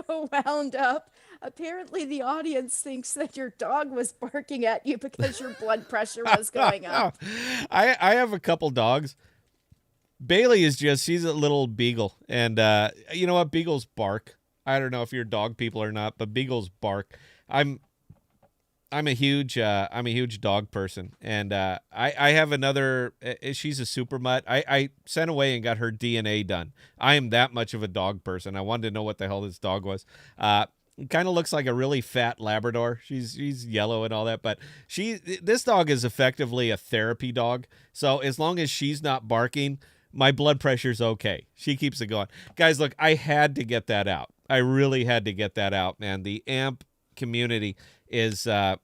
wound up. Apparently, the audience thinks that your dog was barking at you because your blood pressure was going up. I have a couple dogs. Bailey is she's a little beagle, and you know what? Beagles bark. I don't know if you're dog people or not, but beagles bark. I'm a huge dog person, and I have another. She's a super mutt. I sent away and got her DNA done. I am that much of a dog person. I wanted to know what the hell this dog was. Kind of looks like a really fat Labrador. She's yellow and all that, but this dog is effectively a therapy dog. So as long as she's not barking, my blood pressure's okay. She keeps it going. Guys, look, I had to get that out. I really had to get that out, man. The AMP community is they're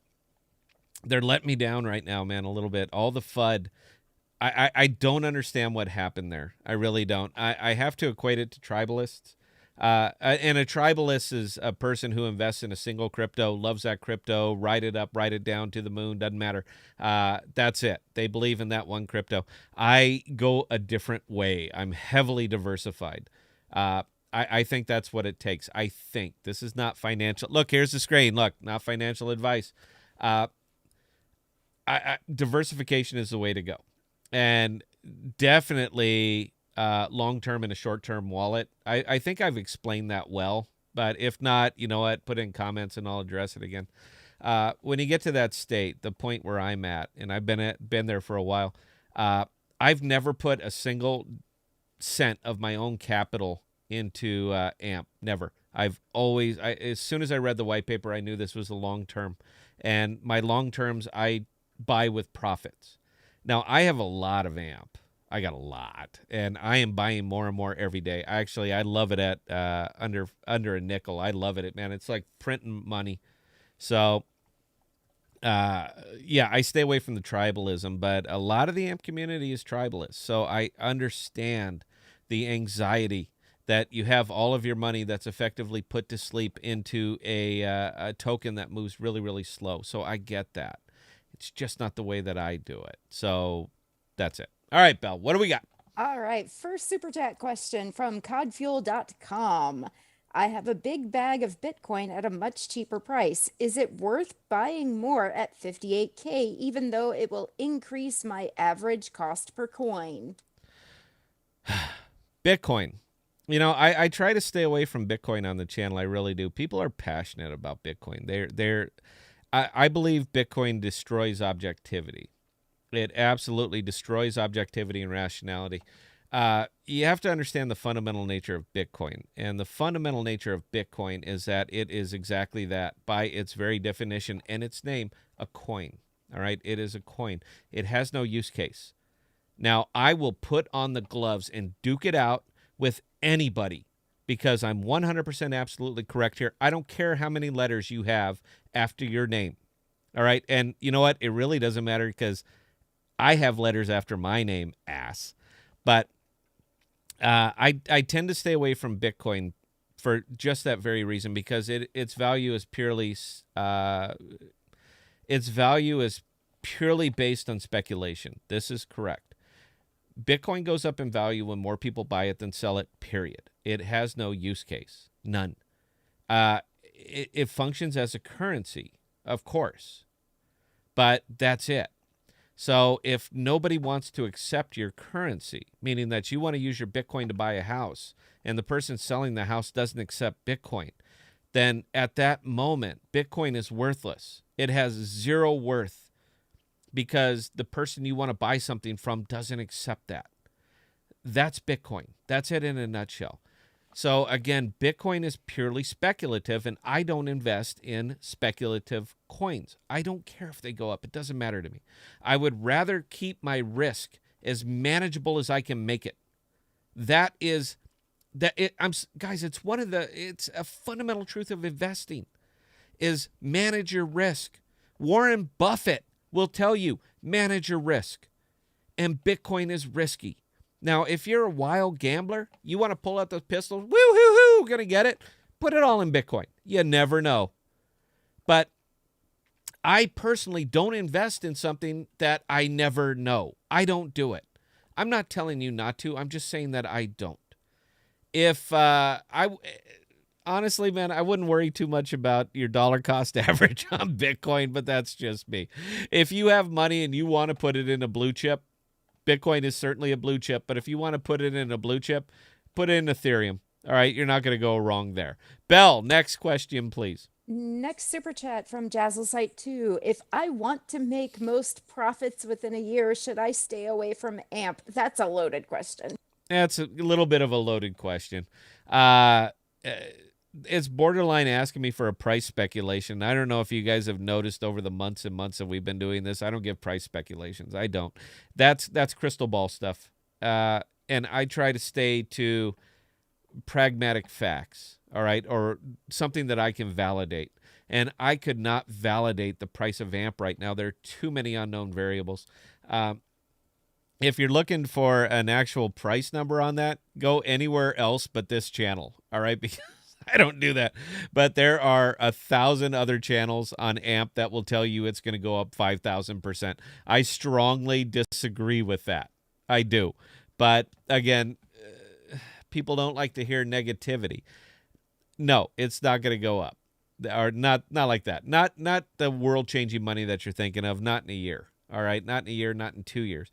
letting me down right now, man, a little bit. All the FUD. I don't understand what happened there. I really don't. I have to equate it to tribalists. And a tribalist is a person who invests in a single crypto, loves that crypto, ride it up, ride it down to the moon, doesn't matter. That's it. They believe in that one crypto. I go a different way. I'm heavily diversified. I think that's what it takes. I think this is not financial. Look, here's the screen. Look, not financial advice. Diversification is the way to go. And definitely long-term and a short-term wallet. I think I've explained that well, but if not, you know what, put in comments and I'll address it again. When you get to that state, the point where I'm at, and I've been there for a while, I've never put a single cent of my own capital into AMP. Never. I've always, as soon as I read the white paper, I knew this was a long-term. And my long-terms, I buy with profits. Now, I have a lot of AMP. I got a lot, and I am buying more and more every day. I love it at under a nickel. I love it, man. It's like printing money. So, yeah, I stay away from the tribalism, but a lot of the AMP community is tribalist. So I understand the anxiety that you have all of your money that's effectively put to sleep into a token that moves really, really slow. So I get that. It's just not the way that I do it. So that's it. All right, Belle, what do we got? All right, first super chat question from codfuel.com. I have a big bag of Bitcoin at a much cheaper price. Is it worth buying more at 58K, even though it will increase my average cost per coin? Bitcoin. I try to stay away from Bitcoin on the channel. I really do. People are passionate about Bitcoin. I believe Bitcoin destroys objectivity. It absolutely destroys objectivity and rationality. You have to understand the fundamental nature of Bitcoin. And the fundamental nature of Bitcoin is that it is exactly that, by its very definition and its name, a coin. All right? It is a coin. It has no use case. Now, I will put on the gloves and duke it out with anybody because I'm 100% absolutely correct here. I don't care how many letters you have after your name. All right? And you know what? It really doesn't matter because I have letters after my name, ass. But I tend to stay away from Bitcoin for just that very reason, because its value is purely based on speculation. This is correct. Bitcoin goes up in value when more people buy it than sell it, period. It has no use case. None. It functions as a currency, of course, but that's it. So if nobody wants to accept your currency, meaning that you want to use your Bitcoin to buy a house, and the person selling the house doesn't accept Bitcoin, then at that moment, Bitcoin is worthless. It has zero worth because the person you want to buy something from doesn't accept that. That's Bitcoin. That's it in a nutshell. So again, Bitcoin is purely speculative, and I don't invest in speculative coins. I don't care if they go up. It doesn't matter to me. I would rather keep my risk as manageable as I can make it. Guys, it's a fundamental truth of investing is manage your risk. Warren Buffett will tell you, manage your risk. And Bitcoin is risky. Now, if you're a wild gambler, you want to pull out those pistols, woo-hoo-hoo, gonna get it, put it all in Bitcoin. You never know. But I personally don't invest in something that I never know. I don't do it. I'm not telling you not to. I'm just saying that I don't. Honestly, man, I wouldn't worry too much about your dollar cost average on Bitcoin, but that's just me. If you have money and you want to put it in a blue chip, Bitcoin is certainly a blue chip, but if you want to put it in a blue chip, put it in Ethereum. All right, you're not going to go wrong there. Belle, next question, please. Next super chat from Jazzlesite 2. If I want to make most profits within a year, should I stay away from AMP? That's a loaded question. That's a little bit of a loaded question. It's borderline asking me for a price speculation. I don't know if you guys have noticed over the months and months that we've been doing this. I don't give price speculations. I don't. That's crystal ball stuff. And I try to stay to pragmatic facts, all right, or something that I can validate. And I could not validate the price of AMP right now. There are too many unknown variables. If you're looking for an actual price number on that, go anywhere else but this channel, all right? Because I don't do that. But there are 1,000 other channels on AMP that will tell you it's going to go up 5,000%. I strongly disagree with that. I do. But again, people don't like to hear negativity. No, it's not going to go up. Or not like that. Not the world-changing money that you're thinking of. Not in a year. All right? Not in a year, not in 2 years.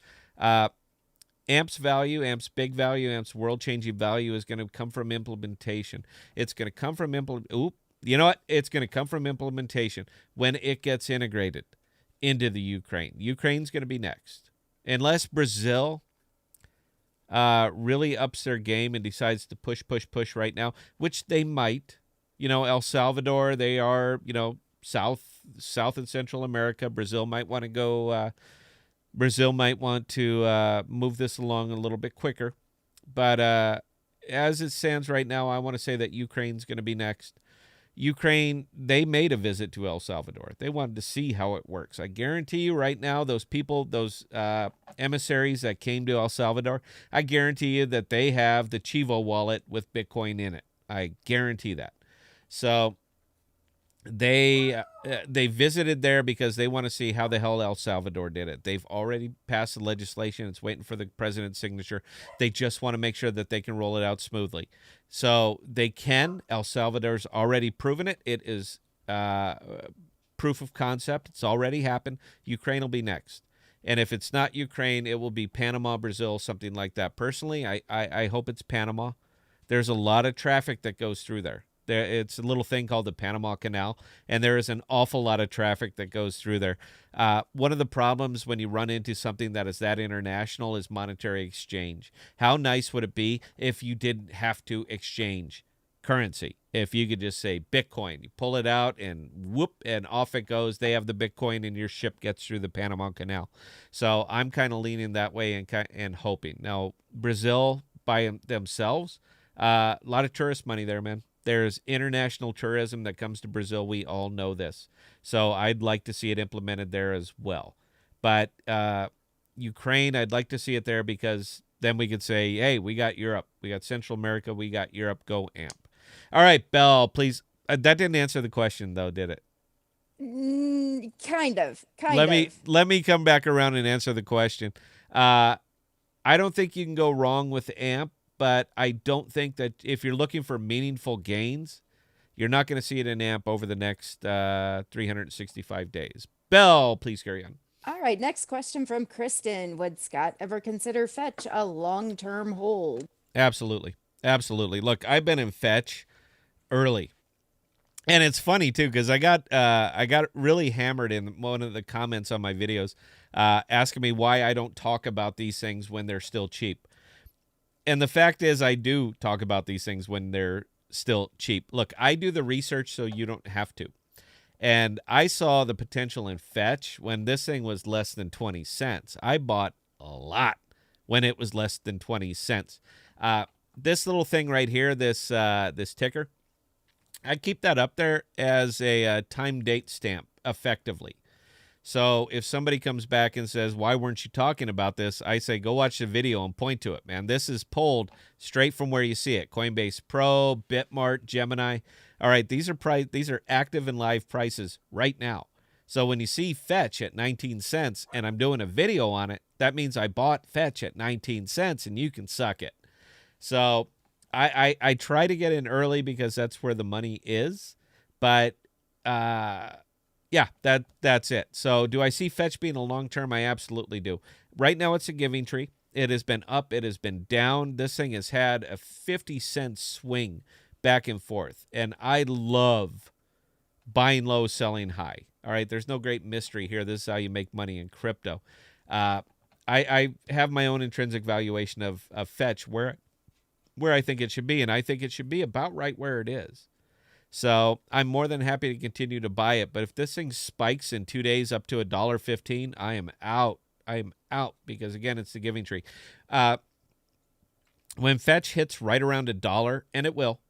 AMP's value, AMP's big value, AMP's world-changing value is going to come from implementation. It's going to come from you know what? It's going to come from implementation when it gets integrated into the Ukraine. Ukraine's going to be next. Unless Brazil really ups their game and decides to push right now, which they might. El Salvador, they are, South and Central America. Brazil might want to go... Brazil might want to move this along a little bit quicker. But as it stands right now, I want to say that Ukraine's going to be next. Ukraine, they made a visit to El Salvador. They wanted to see how it works. I guarantee you right now, those people, those emissaries that came to El Salvador, I guarantee you that they have the Chivo wallet with Bitcoin in it. I guarantee that. So they visited there because they want to see how the hell El Salvador did it. They've already passed the legislation. It's waiting for the president's signature. They just want to make sure that they can roll it out smoothly. So they can. El Salvador's already proven it. It is proof of concept. It's already happened. Ukraine will be next. And if it's not Ukraine, it will be Panama, Brazil, something like that. Personally, I hope it's Panama. There's a lot of traffic that goes through there. It's a little thing called the Panama Canal, and there is an awful lot of traffic that goes through there. One of the problems when you run into something that is that international is monetary exchange. How nice would it be if you didn't have to exchange currency? If you could just say Bitcoin, you pull it out and whoop, and off it goes. They have the Bitcoin and your ship gets through the Panama Canal. So I'm kind of leaning that way and hoping. Now, Brazil by themselves, a lot of tourist money there, man. There's international tourism that comes to Brazil. We all know this. So I'd like to see it implemented there as well. But Ukraine, I'd like to see it there because then we could say, hey, we got Europe. We got Central America. We got Europe. Go AMP. All right, Belle, please. That didn't answer the question, though, did it? Kind of. Let me come back around and answer the question. I don't think you can go wrong with AMP. But I don't think that if you're looking for meaningful gains, you're not going to see it in AMP over the next 365 days. Belle, please carry on. All right, next question from Kristen. Would Scott ever consider Fetch a long-term hold? Absolutely. Absolutely. Look, I've been in Fetch early. And it's funny, too, because I got really hammered in one of the comments on my videos asking me why I don't talk about these things when they're still cheap. And the fact is, I do talk about these things when they're still cheap. Look, I do the research so you don't have to. And I saw the potential in Fetch when this thing was less than 20 cents. I bought a lot when it was less than 20 cents. This little thing right here, this ticker, I keep that up there as a time date stamp effectively. So if somebody comes back and says, why weren't you talking about this? I say, go watch the video and point to it, man. This is pulled straight from where you see it. Coinbase Pro, Bitmart, Gemini. All right, these are active and live prices right now. So when you see Fetch at 19 cents and I'm doing a video on it, that means I bought Fetch at 19 cents and you can suck it. So I try to get in early because that's where the money is. But yeah, that's it. So do I see Fetch being a long-term? I absolutely do. Right now it's a giving tree. It has been up. It has been down. This thing has had a 50-cent swing back and forth. And I love buying low, selling high. All right, there's no great mystery here. This is how you make money in crypto. I have my own intrinsic valuation of Fetch where I think it should be, and I think it should be about right where it is. So I'm more than happy to continue to buy it. But if this thing spikes in 2 days up to $1.15, I am out. I am out because, again, it's the giving tree. When Fetch hits right around $1, and it will,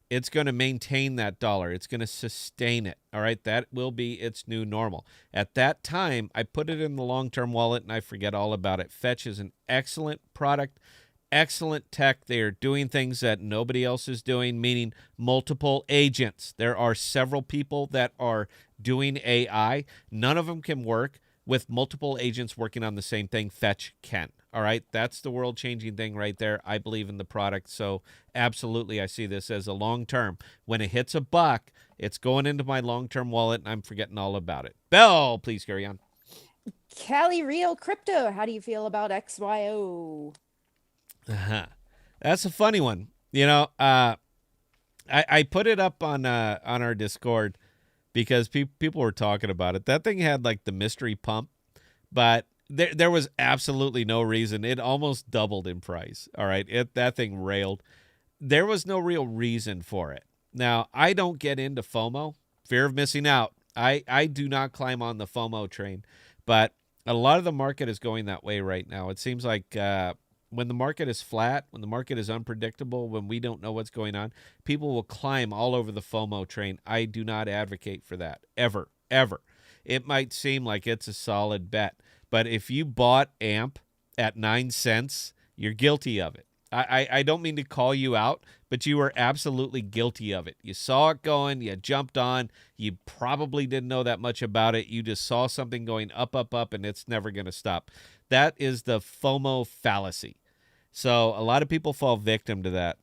it's going to maintain that dollar. It's going to sustain it. All right. That will be its new normal. At that time, I put it in the long-term wallet and I forget all about it. Fetch is an excellent product. Excellent tech. They are doing things that nobody else is doing, meaning multiple agents. There are several people that are doing AI. None of them can work with multiple agents working on the same thing. Fetch can. All right. That's the world-changing thing right there. I believe in the product. So absolutely, I see this as a long-term. When it hits $1, it's going into my long-term wallet and I'm forgetting all about it. Belle, please carry on. Cali Real Crypto. How do you feel about XYO? That's a funny one. You know, I put it up on our Discord because people were talking about it. That thing had like the mystery pump, but there was absolutely no reason. It almost doubled in price. All right, that thing railed. There was no real reason for it. Now, I don't get into FOMO, fear of missing out. I do not climb on the FOMO train, but a lot of the market is going that way right now. It seems like When the market is flat, when the market is unpredictable, when we don't know what's going on, people will climb all over the FOMO train. I do not advocate for that, ever, ever. It might seem like it's a solid bet, but if you bought AMP at 9 cents, you're guilty of it. I don't mean to call you out, but you were absolutely guilty of it. You saw it going, you jumped on, you probably didn't know that much about it. You just saw something going up, up, up, and it's never going to stop. That is the FOMO fallacy. So a lot of people fall victim to that.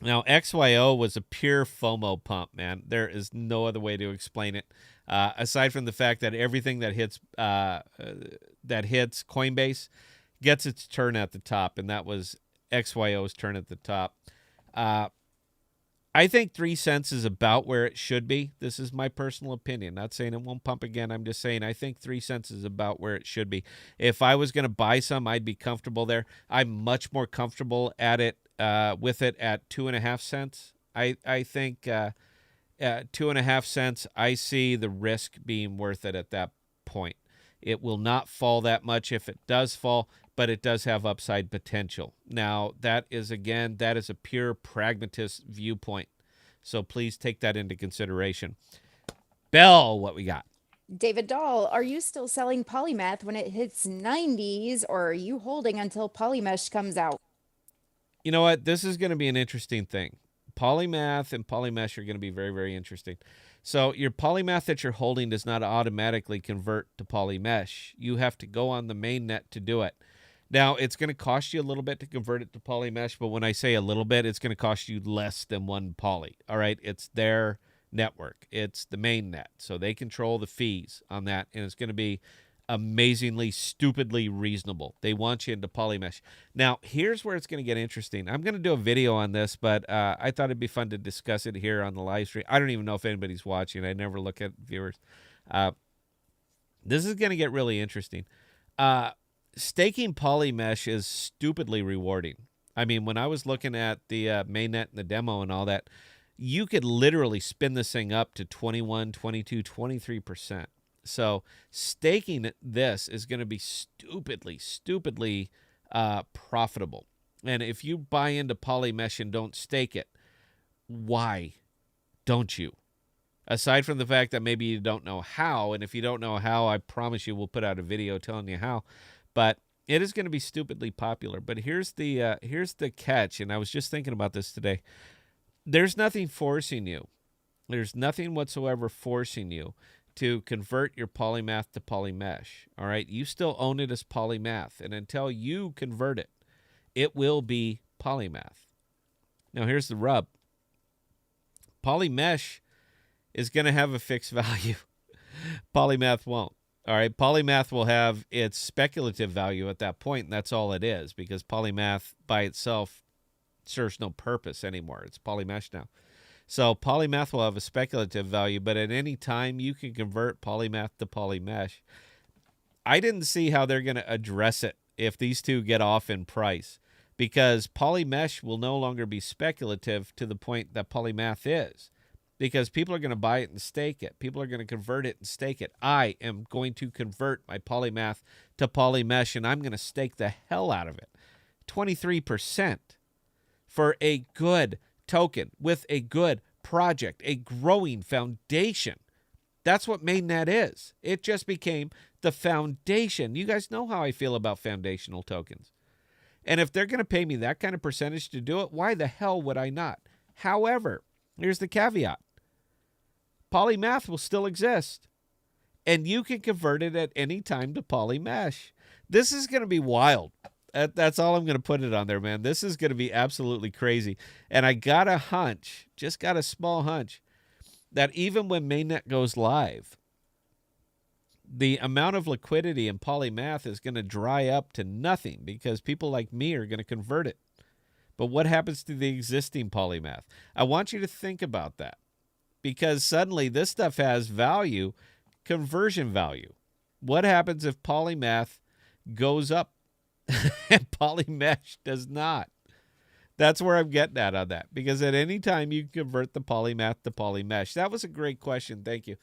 Now, XYO was a pure FOMO pump, man. There is no other way to explain it. Aside from the fact that everything that hits Coinbase gets its turn at the top, and that was XYO's turn at the top. I think 3 cents is about where it should be. This is my personal opinion. Not saying it won't pump again. I'm just saying I think 3 cents is about where it should be. If I was going to buy some, I'd be comfortable there. I'm much more comfortable at it with it at 2.5 cents. I think at 2.5 cents, I see the risk being worth it at that point. It will not fall that much if it does fall, but it does have upside potential. Now, that is a pure pragmatist viewpoint. So please take that into consideration. Bell, what we got? David Dahl, are you still selling Polymath when it hits 90s, or are you holding until Polymesh comes out? You know what? This is going to be an interesting thing. Polymath and Polymesh are going to be very, very interesting. So your Polymath that you're holding does not automatically convert to Polymesh. You have to go on the mainnet to do it. Now, it's going to cost you a little bit to convert it to Polymesh, but when I say a little bit, it's going to cost you less than one poly. All right? It's their network. It's the mainnet. So they control the fees on that, and it's going to be amazingly, stupidly reasonable. They want you into Polymesh. Now, here's where it's going to get interesting. I'm going to do a video on this, but I thought it'd be fun to discuss it here on the live stream. I don't even know if anybody's watching. I never look at viewers. This is going to get really interesting. Staking Polymesh is stupidly rewarding. I mean, when I was looking at the mainnet and the demo and all that, you could literally spin this thing up to 21, 22, 23%. So staking this is going to be stupidly profitable. And if you buy into Polymesh and don't stake it, why don't you? Aside from the fact that maybe you don't know how, and if you don't know how, I promise you we'll put out a video telling you how. But it is going to be stupidly popular. But here's the catch, and I was just thinking about this today. There's nothing forcing you. There's nothing whatsoever forcing you to convert your Polymath to Polymesh. All right? You still own it as Polymath, and until you convert it, it will be Polymath. Now, here's the rub. Polymesh is going to have a fixed value. Polymath won't. All right, Polymath will have its speculative value at that point, and that's all it is, because Polymath by itself serves no purpose anymore. It's Polymesh now. So Polymath will have a speculative value, but at any time you can convert Polymath to Polymesh. I didn't see how they're going to address it if these two get off in price, because Polymesh will no longer be speculative to the point that Polymath is. Because people are going to buy it and stake it. People are going to convert it and stake it. I am going to convert my Polymath to Polymesh, and I'm going to stake the hell out of it. 23% for a good token with a good project, a growing foundation. That's what mainnet is. It just became the foundation. You guys know how I feel about foundational tokens. And if they're going to pay me that kind of percentage to do it, why the hell would I not? However, here's the caveat. Polymath will still exist, and you can convert it at any time to Polymesh. This is going to be wild. That's all I'm going to put it on there, man. This is going to be absolutely crazy. And I got a hunch, just got a small hunch, that even when mainnet goes live, the amount of liquidity in Polymath is going to dry up to nothing because people like me are going to convert it. But what happens to the existing Polymath? I want you to think about that. Because suddenly this stuff has value, conversion value. What happens if Polymath goes up and Polymesh does not? That's where I'm getting at on that. Because at any time you can convert the Polymath to Polymesh. That was a great question. Thank you.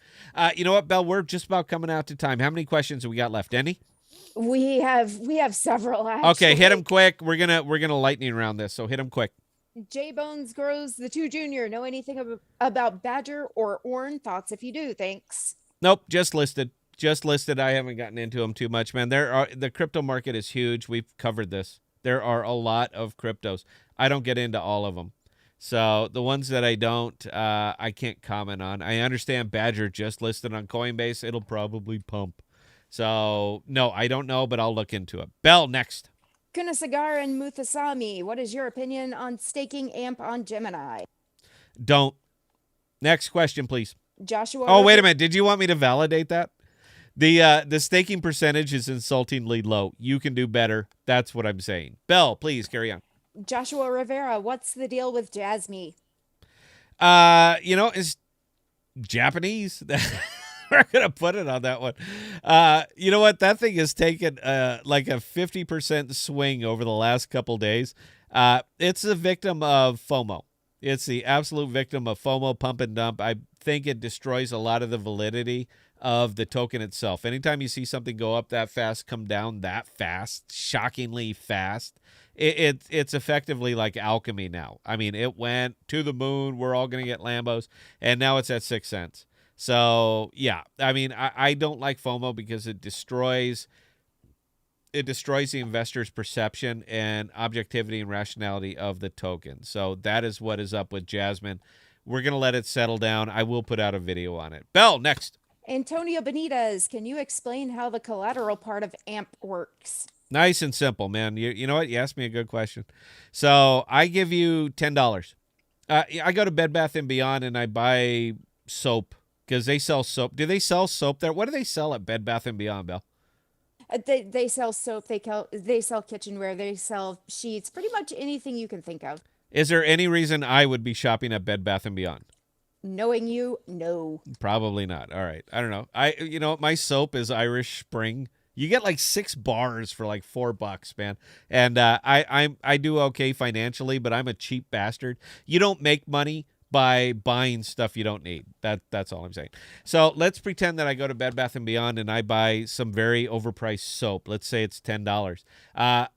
You know what, Bell? We're just about coming out to time. How many questions have we got left? Any? We have several actually. Okay, hit them quick. We're gonna lightning round this, so hit them quick. J Bones Grows the 2 Junior. Know anything about Badger or Orn? Thoughts if you do. Thanks. Nope, just listed. Just listed. I haven't gotten into them too much, man. The crypto market is huge. We've covered this. There are a lot of cryptos. I don't get into all of them. So the ones that I don't, I can't comment on. I understand Badger just listed on Coinbase. It'll probably pump. So no, I don't know, but I'll look into it. Bell, next. Kunasagar and Muthasami, what is your opinion on staking AMP on Gemini? Don't. Next question, please. Joshua. Oh, wait a minute. Did you want me to validate that? The staking percentage is insultingly low. You can do better. That's what I'm saying. Bell, please carry on. Joshua Rivera, what's the deal with Jasmine? It's Japanese. We're gonna put it on that one. You know what? That thing has taken like a 50% swing over the last couple days. It's a victim of FOMO. It's the absolute victim of FOMO, pump and dump. I think it destroys a lot of the validity of the token itself. Anytime you see something go up that fast, come down that fast, shockingly fast, it's effectively like alchemy now. I mean, it went to the moon. We're all going to get Lambos, and now it's at 6 cents. So, yeah, I mean, I don't like FOMO because it destroys the investor's perception and objectivity and rationality of the token. So that is what is up with Jasmine. We're going to let it settle down. I will put out a video on it. Bell, next. Antonio Benitez, can you explain how the collateral part of AMP works? Nice and simple, man. You know what? You asked me a good question. So I give you $10. I go to Bed Bath & Beyond and I buy soap because they sell soap. Do they sell soap there? What do they sell at Bed Bath & Beyond, Belle? They sell soap, they sell kitchenware, they sell sheets, pretty much anything you can think of. Is there any reason I would be shopping at Bed Bath & Beyond? Knowing you, no. Probably not. All right. I don't know. My soap is Irish Spring. You get like 6 bars for like $4, man. And I do okay financially, but I'm a cheap bastard. You don't make money by buying stuff you don't need. That's all I'm saying. So let's pretend that I go to Bed Bath & Beyond and I buy some very overpriced soap. Let's say it's $10. I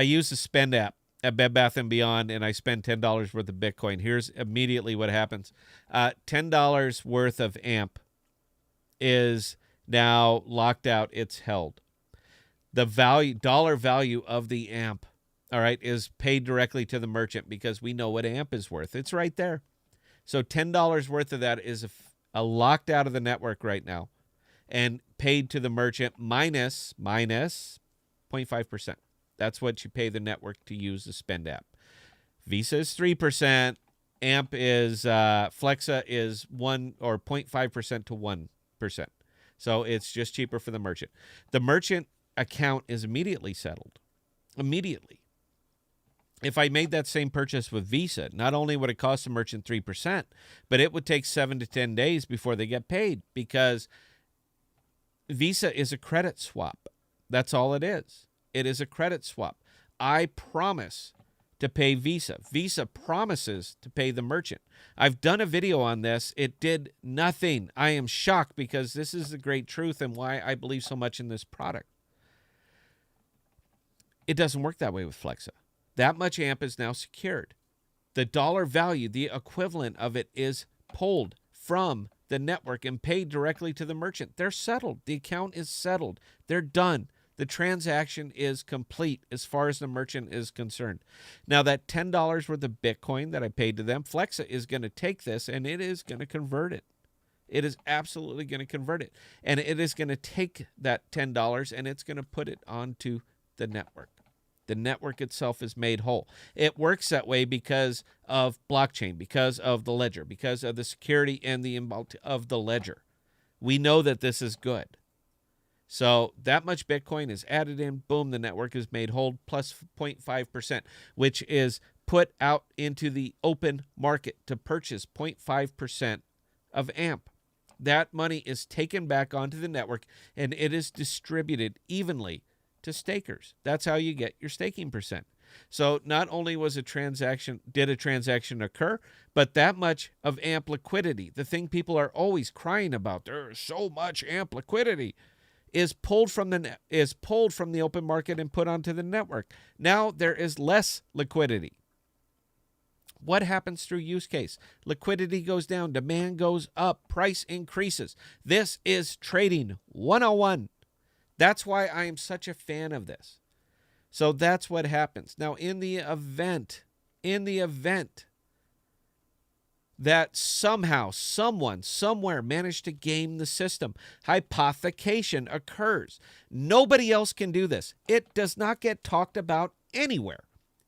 use the spend app at Bed Bath & Beyond and I spend $10 worth of Bitcoin. Here's immediately what happens. $10 worth of AMP is now locked out. It's held. The dollar value of the AMP, all right, is paid directly to the merchant because we know what AMP is worth. It's right there. So $10 worth of that is locked out of the network right now and paid to the merchant minus 0.5%. That's what you pay the network to use the spend app. Visa is 3%. AMP is Flexa is 1 or 0.5% to 1%. So it's just cheaper for the merchant. The merchant account is immediately settled. Immediately. If I made that same purchase with Visa, not only would it cost the merchant 3%, but it would take 7 to 10 days before they get paid because Visa is a credit swap. That's all it is. It is a credit swap. I promise to pay Visa. Visa promises to pay the merchant. I've done a video on this. It did nothing. I am shocked because this is the great truth and why I believe so much in this product. It doesn't work that way with Flexa. That much AMP is now secured. The dollar value, the equivalent of it, is pulled from the network and paid directly to the merchant. They're settled. The account is settled. They're done. The transaction is complete as far as the merchant is concerned. Now, that $10 worth of Bitcoin that I paid to them, Flexa is going to take this and it is going to convert it. It is absolutely going to convert it. And it is going to take that $10 and it's going to put it onto the network. The network itself is made whole. It works that way because of blockchain, because of the ledger, because of the security and the involvement of the ledger. We know that this is good. So that much Bitcoin is added in. Boom, the network is made whole plus 0.5%, which is put out into the open market to purchase 0.5% of AMP. That money is taken back onto the network and it is distributed evenly to stakers. That's how you get your staking percent. So not only did a transaction occur, but that much of AMP liquidity, the thing people are always crying about, there's so much AMP liquidity, is pulled from the open market and put onto the network. Now there is less liquidity. What happens through use case? Liquidity goes down, demand goes up, price increases. This is trading 101. That's why I am such a fan of this. So that's what happens. Now, in the event that somehow, someone, somewhere managed to game the system, hypothecation occurs. Nobody else can do this. It does not get talked about anywhere.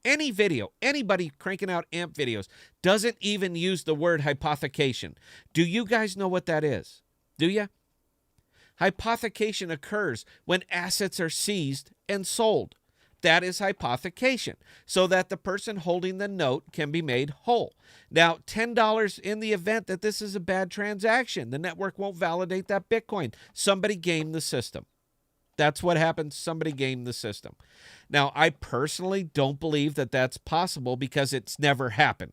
Any video, anybody cranking out AMP videos doesn't even use the word hypothecation. Do you guys know what that is? Do you? Hypothecation occurs when assets are seized and sold. That is hypothecation, so that the person holding the note can be made whole. Now, $10 in the event that this is a bad transaction. The network won't validate that Bitcoin. Somebody gamed the system. That's what happens. Somebody gamed the system. Now, I personally don't believe that that's possible because it's never happened.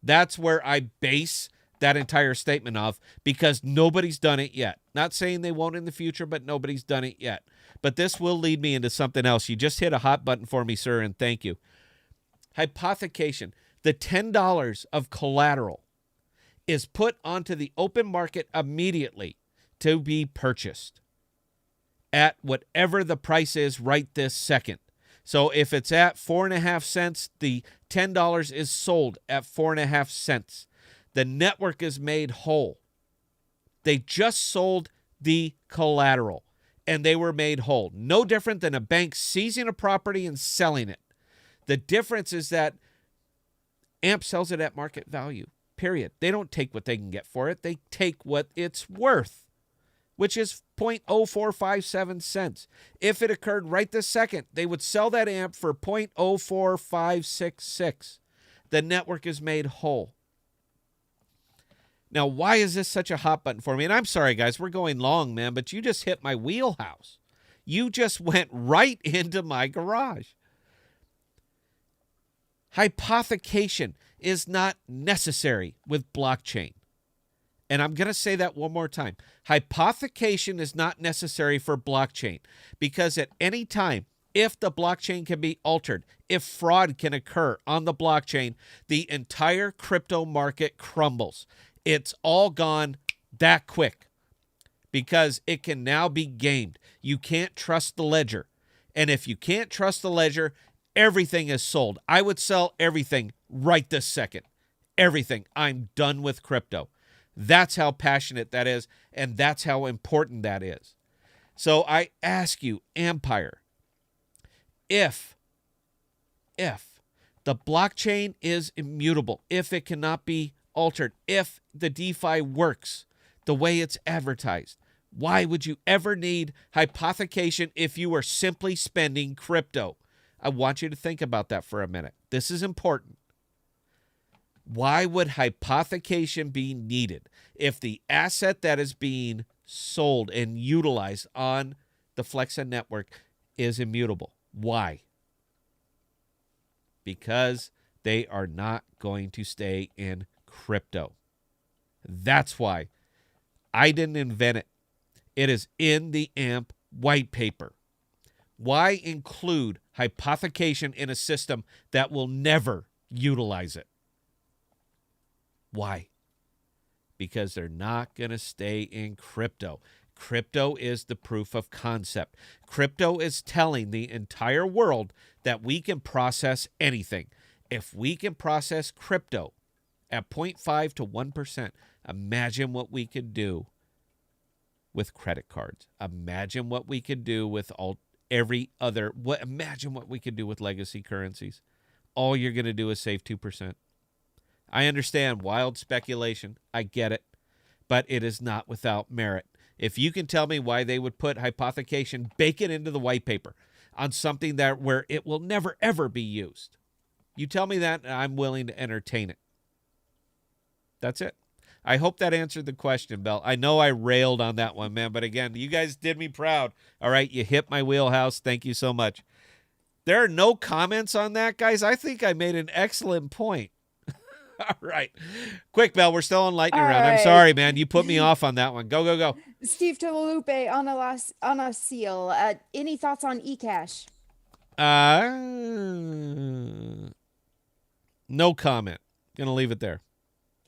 That's where I base that entire statement off, because nobody's done it yet. Not saying they won't in the future, but nobody's done it yet. But this will lead me into something else. You just hit a hot button for me, sir, and thank you. Hypothecation. The $10 of collateral is put onto the open market immediately to be purchased at whatever the price is right this second. So if it's at 4.5 cents, the $10 is sold at 4.5 cents. The network is made whole. They just sold the collateral and they were made whole. No different than a bank seizing a property and selling it. The difference is that AMP sells it at market value, period. They don't take what they can get for it. They take what it's worth, which is 0.0457 cents. If it occurred right this second, they would sell that AMP for 0.04566. The network is made whole. Now, why is this such a hot button for me? And I'm sorry, guys, we're going long, man, but you just hit my wheelhouse. You just went right into my garage. Hypothecation is not necessary with blockchain. And I'm going to say that one more time. Hypothecation is not necessary for blockchain because at any time, if the blockchain can be altered, if fraud can occur on the blockchain, the entire crypto market crumbles. It's all gone that quick because it can now be gamed. You can't trust the ledger. And if you can't trust the ledger, everything is sold. I would sell everything right this second. Everything. I'm done with crypto. That's how passionate that is, and that's how important that is. So I ask you, Empire, if the blockchain is immutable, if it cannot be altered, if the DeFi works the way it's advertised, why would you ever need hypothecation if you are simply spending crypto? I want you to think about that for a minute. This is important. Why would hypothecation be needed if the asset that is being sold and utilized on the Flexa network is immutable? Why? Because they are not going to stay in crypto. That's why. I didn't invent it. It is in the AMP white paper. Why include hypothecation in a system that will never utilize it? Why? Because they're not going to stay in crypto. Crypto is the proof of concept. Crypto is telling the entire world that we can process anything. If we can process crypto at 0.5 to 1%, imagine what we could do with credit cards. Imagine what we could do with imagine what we could do with legacy currencies. All you're going to do is save 2%. I understand wild speculation. I get it. But it is not without merit. If you can tell me why they would put hypothecation, bake it into the white paper on something where it will never, ever be used. You tell me that, and I'm willing to entertain it. That's it. I hope that answered the question, Bell. I know I railed on that one, man. But again, you guys did me proud. All right, you hit my wheelhouse. Thank you so much. There are no comments on that, guys. I think I made an excellent point. All right. Quick, Bell. We're still on lightning All round. I'm right. sorry, man. You put me off on that one. Go, go, go. Steve Tolupe on a seal. Any thoughts on eCash? No comment. Gonna leave it there.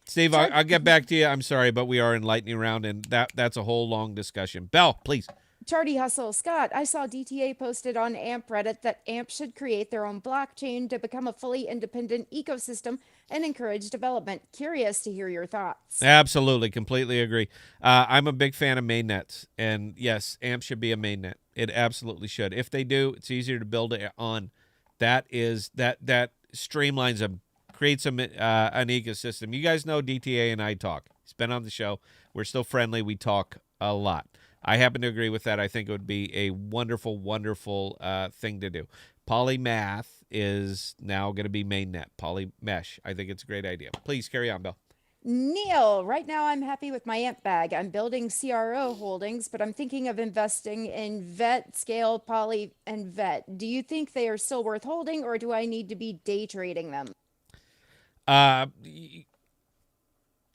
Steve, Sure. I'll get back to you. I'm sorry, but we are in lightning round, and that's a whole long discussion. Bell, please. Charty Hustle. Scott, I saw DTA posted on AMP Reddit that AMP should create their own blockchain to become a fully independent ecosystem and encourage development. Curious to hear your thoughts. Absolutely, completely agree. I'm a big fan of mainnets, and yes, AMP should be a mainnet. It absolutely should. If they do, it's easier to build it on. That streamlines them, creates an ecosystem. You guys know DTA and I talk. He's been on the show. We're still friendly. We talk a lot. I happen to agree with that. I think it would be a wonderful, wonderful thing to do. Polymath is now going to be mainnet. Polymesh. I think it's a great idea. Please carry on, Bill. Neil, right now I'm happy with my AMP bag. I'm building CRO holdings, but I'm thinking of investing in Vet, Scale, Poly, and Vet. Do you think they are still worth holding, or do I need to be day trading them?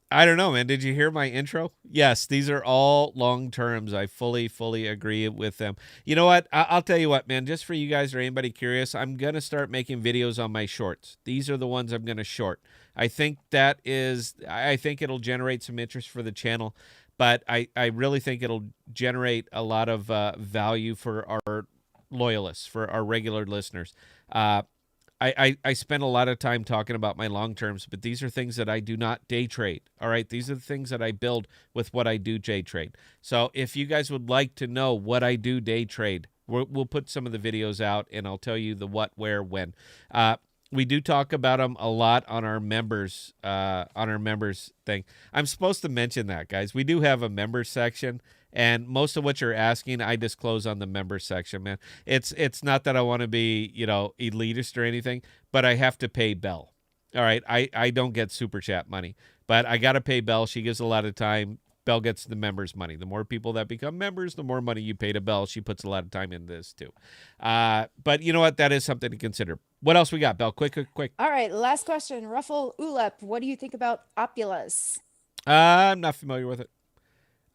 I don't know, man. Did you hear my intro? Yes, these are all long terms. I fully agree with them. You know what? I'll tell you what, man. Just for you guys or anybody curious, I'm going to start making videos on my shorts. These are the ones I'm going to short. I think it'll generate some interest for the channel, but I really think it'll generate a lot of value for our loyalists, for our regular listeners. I spend a lot of time talking about my long terms, but these are things that I do not day trade. All right. These are the things that I build with what I do day trade. So if you guys would like to know what I do day trade, we'll put some of the videos out and I'll tell you the what, where, when. We do talk about them a lot on our members thing. I'm supposed to mention that, guys. We do have a members section. And most of what you're asking, I disclose on the member section, man. It's not that I want to be, elitist or anything, but I have to pay Belle. All right, I don't get super chat money, but I got to pay Belle. She gives a lot of time. Belle gets the members' money. The more people that become members, the more money you pay to Belle. She puts a lot of time into this too. But you know what? That is something to consider. What else we got, Belle? Quick. All right, last question. Ruffle Ulep, what do you think about Opulus? I'm not familiar with it.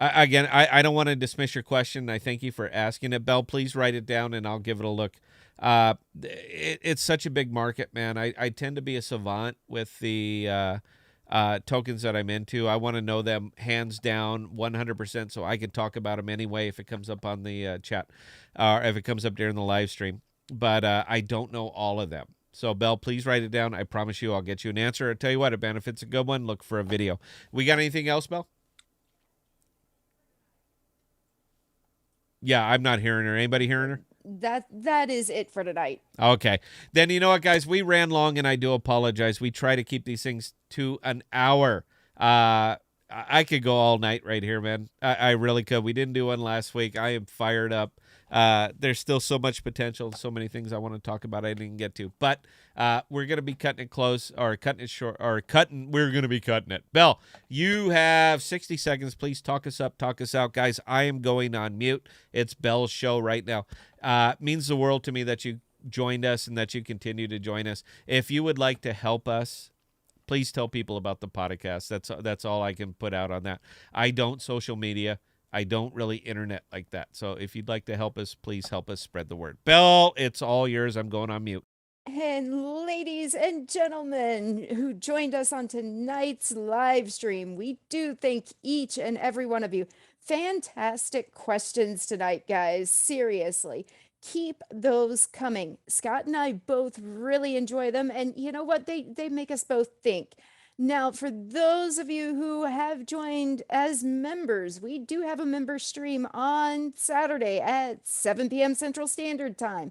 Again, I don't want to dismiss your question. I thank you for asking it. Belle, please write it down and I'll give it a look. It's such a big market, man. I tend to be a savant with the tokens that I'm into. I want to know them hands down 100% so I can talk about them anyway if it comes up on the chat or if it comes up during the live stream. But I don't know all of them. So, Belle, please write it down. I promise you I'll get you an answer. I'll tell you what, if it's a good one, look for a video. We got anything else, Belle? Yeah, I'm not hearing her. Anybody hearing her? That is it for tonight. Okay. Then you know what, guys? We ran long, and I do apologize. We try to keep these things to an hour. I could go all night right here, man. I really could. We didn't do one last week. I am fired up. There's still so much potential, so many things I want to talk about I didn't get to. But we're going to be cutting it close, or cutting it short, or we're going to be cutting it. Belle, you have 60 seconds. Please talk us up, talk us out. Guys, I am going on mute. It's Belle's show right now. Means the world to me that you joined us and that you continue to join us. If you would like to help us, please tell people about the podcast. That's all I can put out on that. I don't social media. I don't really internet like that. So if you'd like to help us, please help us spread the word. Belle, it's all yours. I'm going on mute. And ladies and gentlemen who joined us on tonight's live stream, we do thank each and every one of you. Fantastic questions tonight, guys. Seriously. Keep those coming. Scott and I both really enjoy them. And you know what? They make us both think. Now, for those of you who have joined as members, we do have a member stream on Saturday at 7 p.m. Central Standard Time.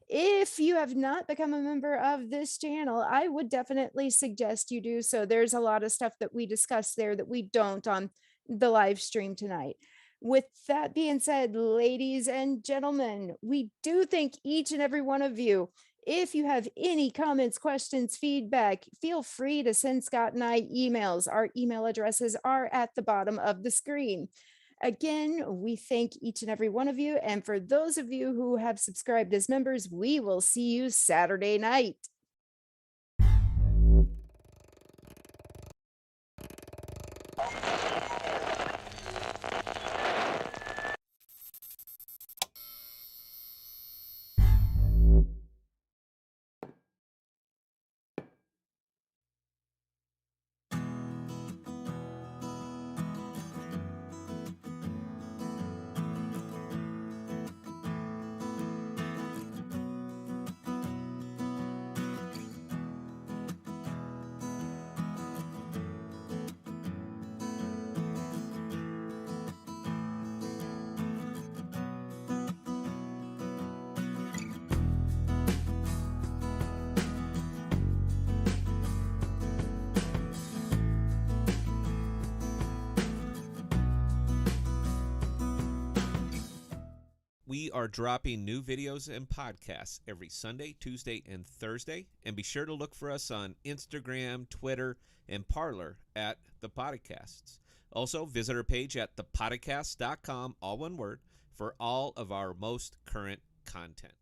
If you have not become a member of this channel, I would definitely suggest you do so. There's a lot of stuff that we discuss there that we don't on the live stream tonight. With that being said, ladies and gentlemen, we do thank each and every one of you. If you have any comments, questions, feedback, feel free to send Scott and I emails. Our email addresses are at the bottom of the screen. Again, we thank each and every one of you. And for those of you who have subscribed as members, we will see you Saturday night. we are dropping new videos and podcasts every Sunday, Tuesday, and Thursday. And be sure to look for us on Instagram, Twitter, and Parler at ThePodocasts. Also, visit our page at ThePodocasts.com, all one word, for all of our most current content.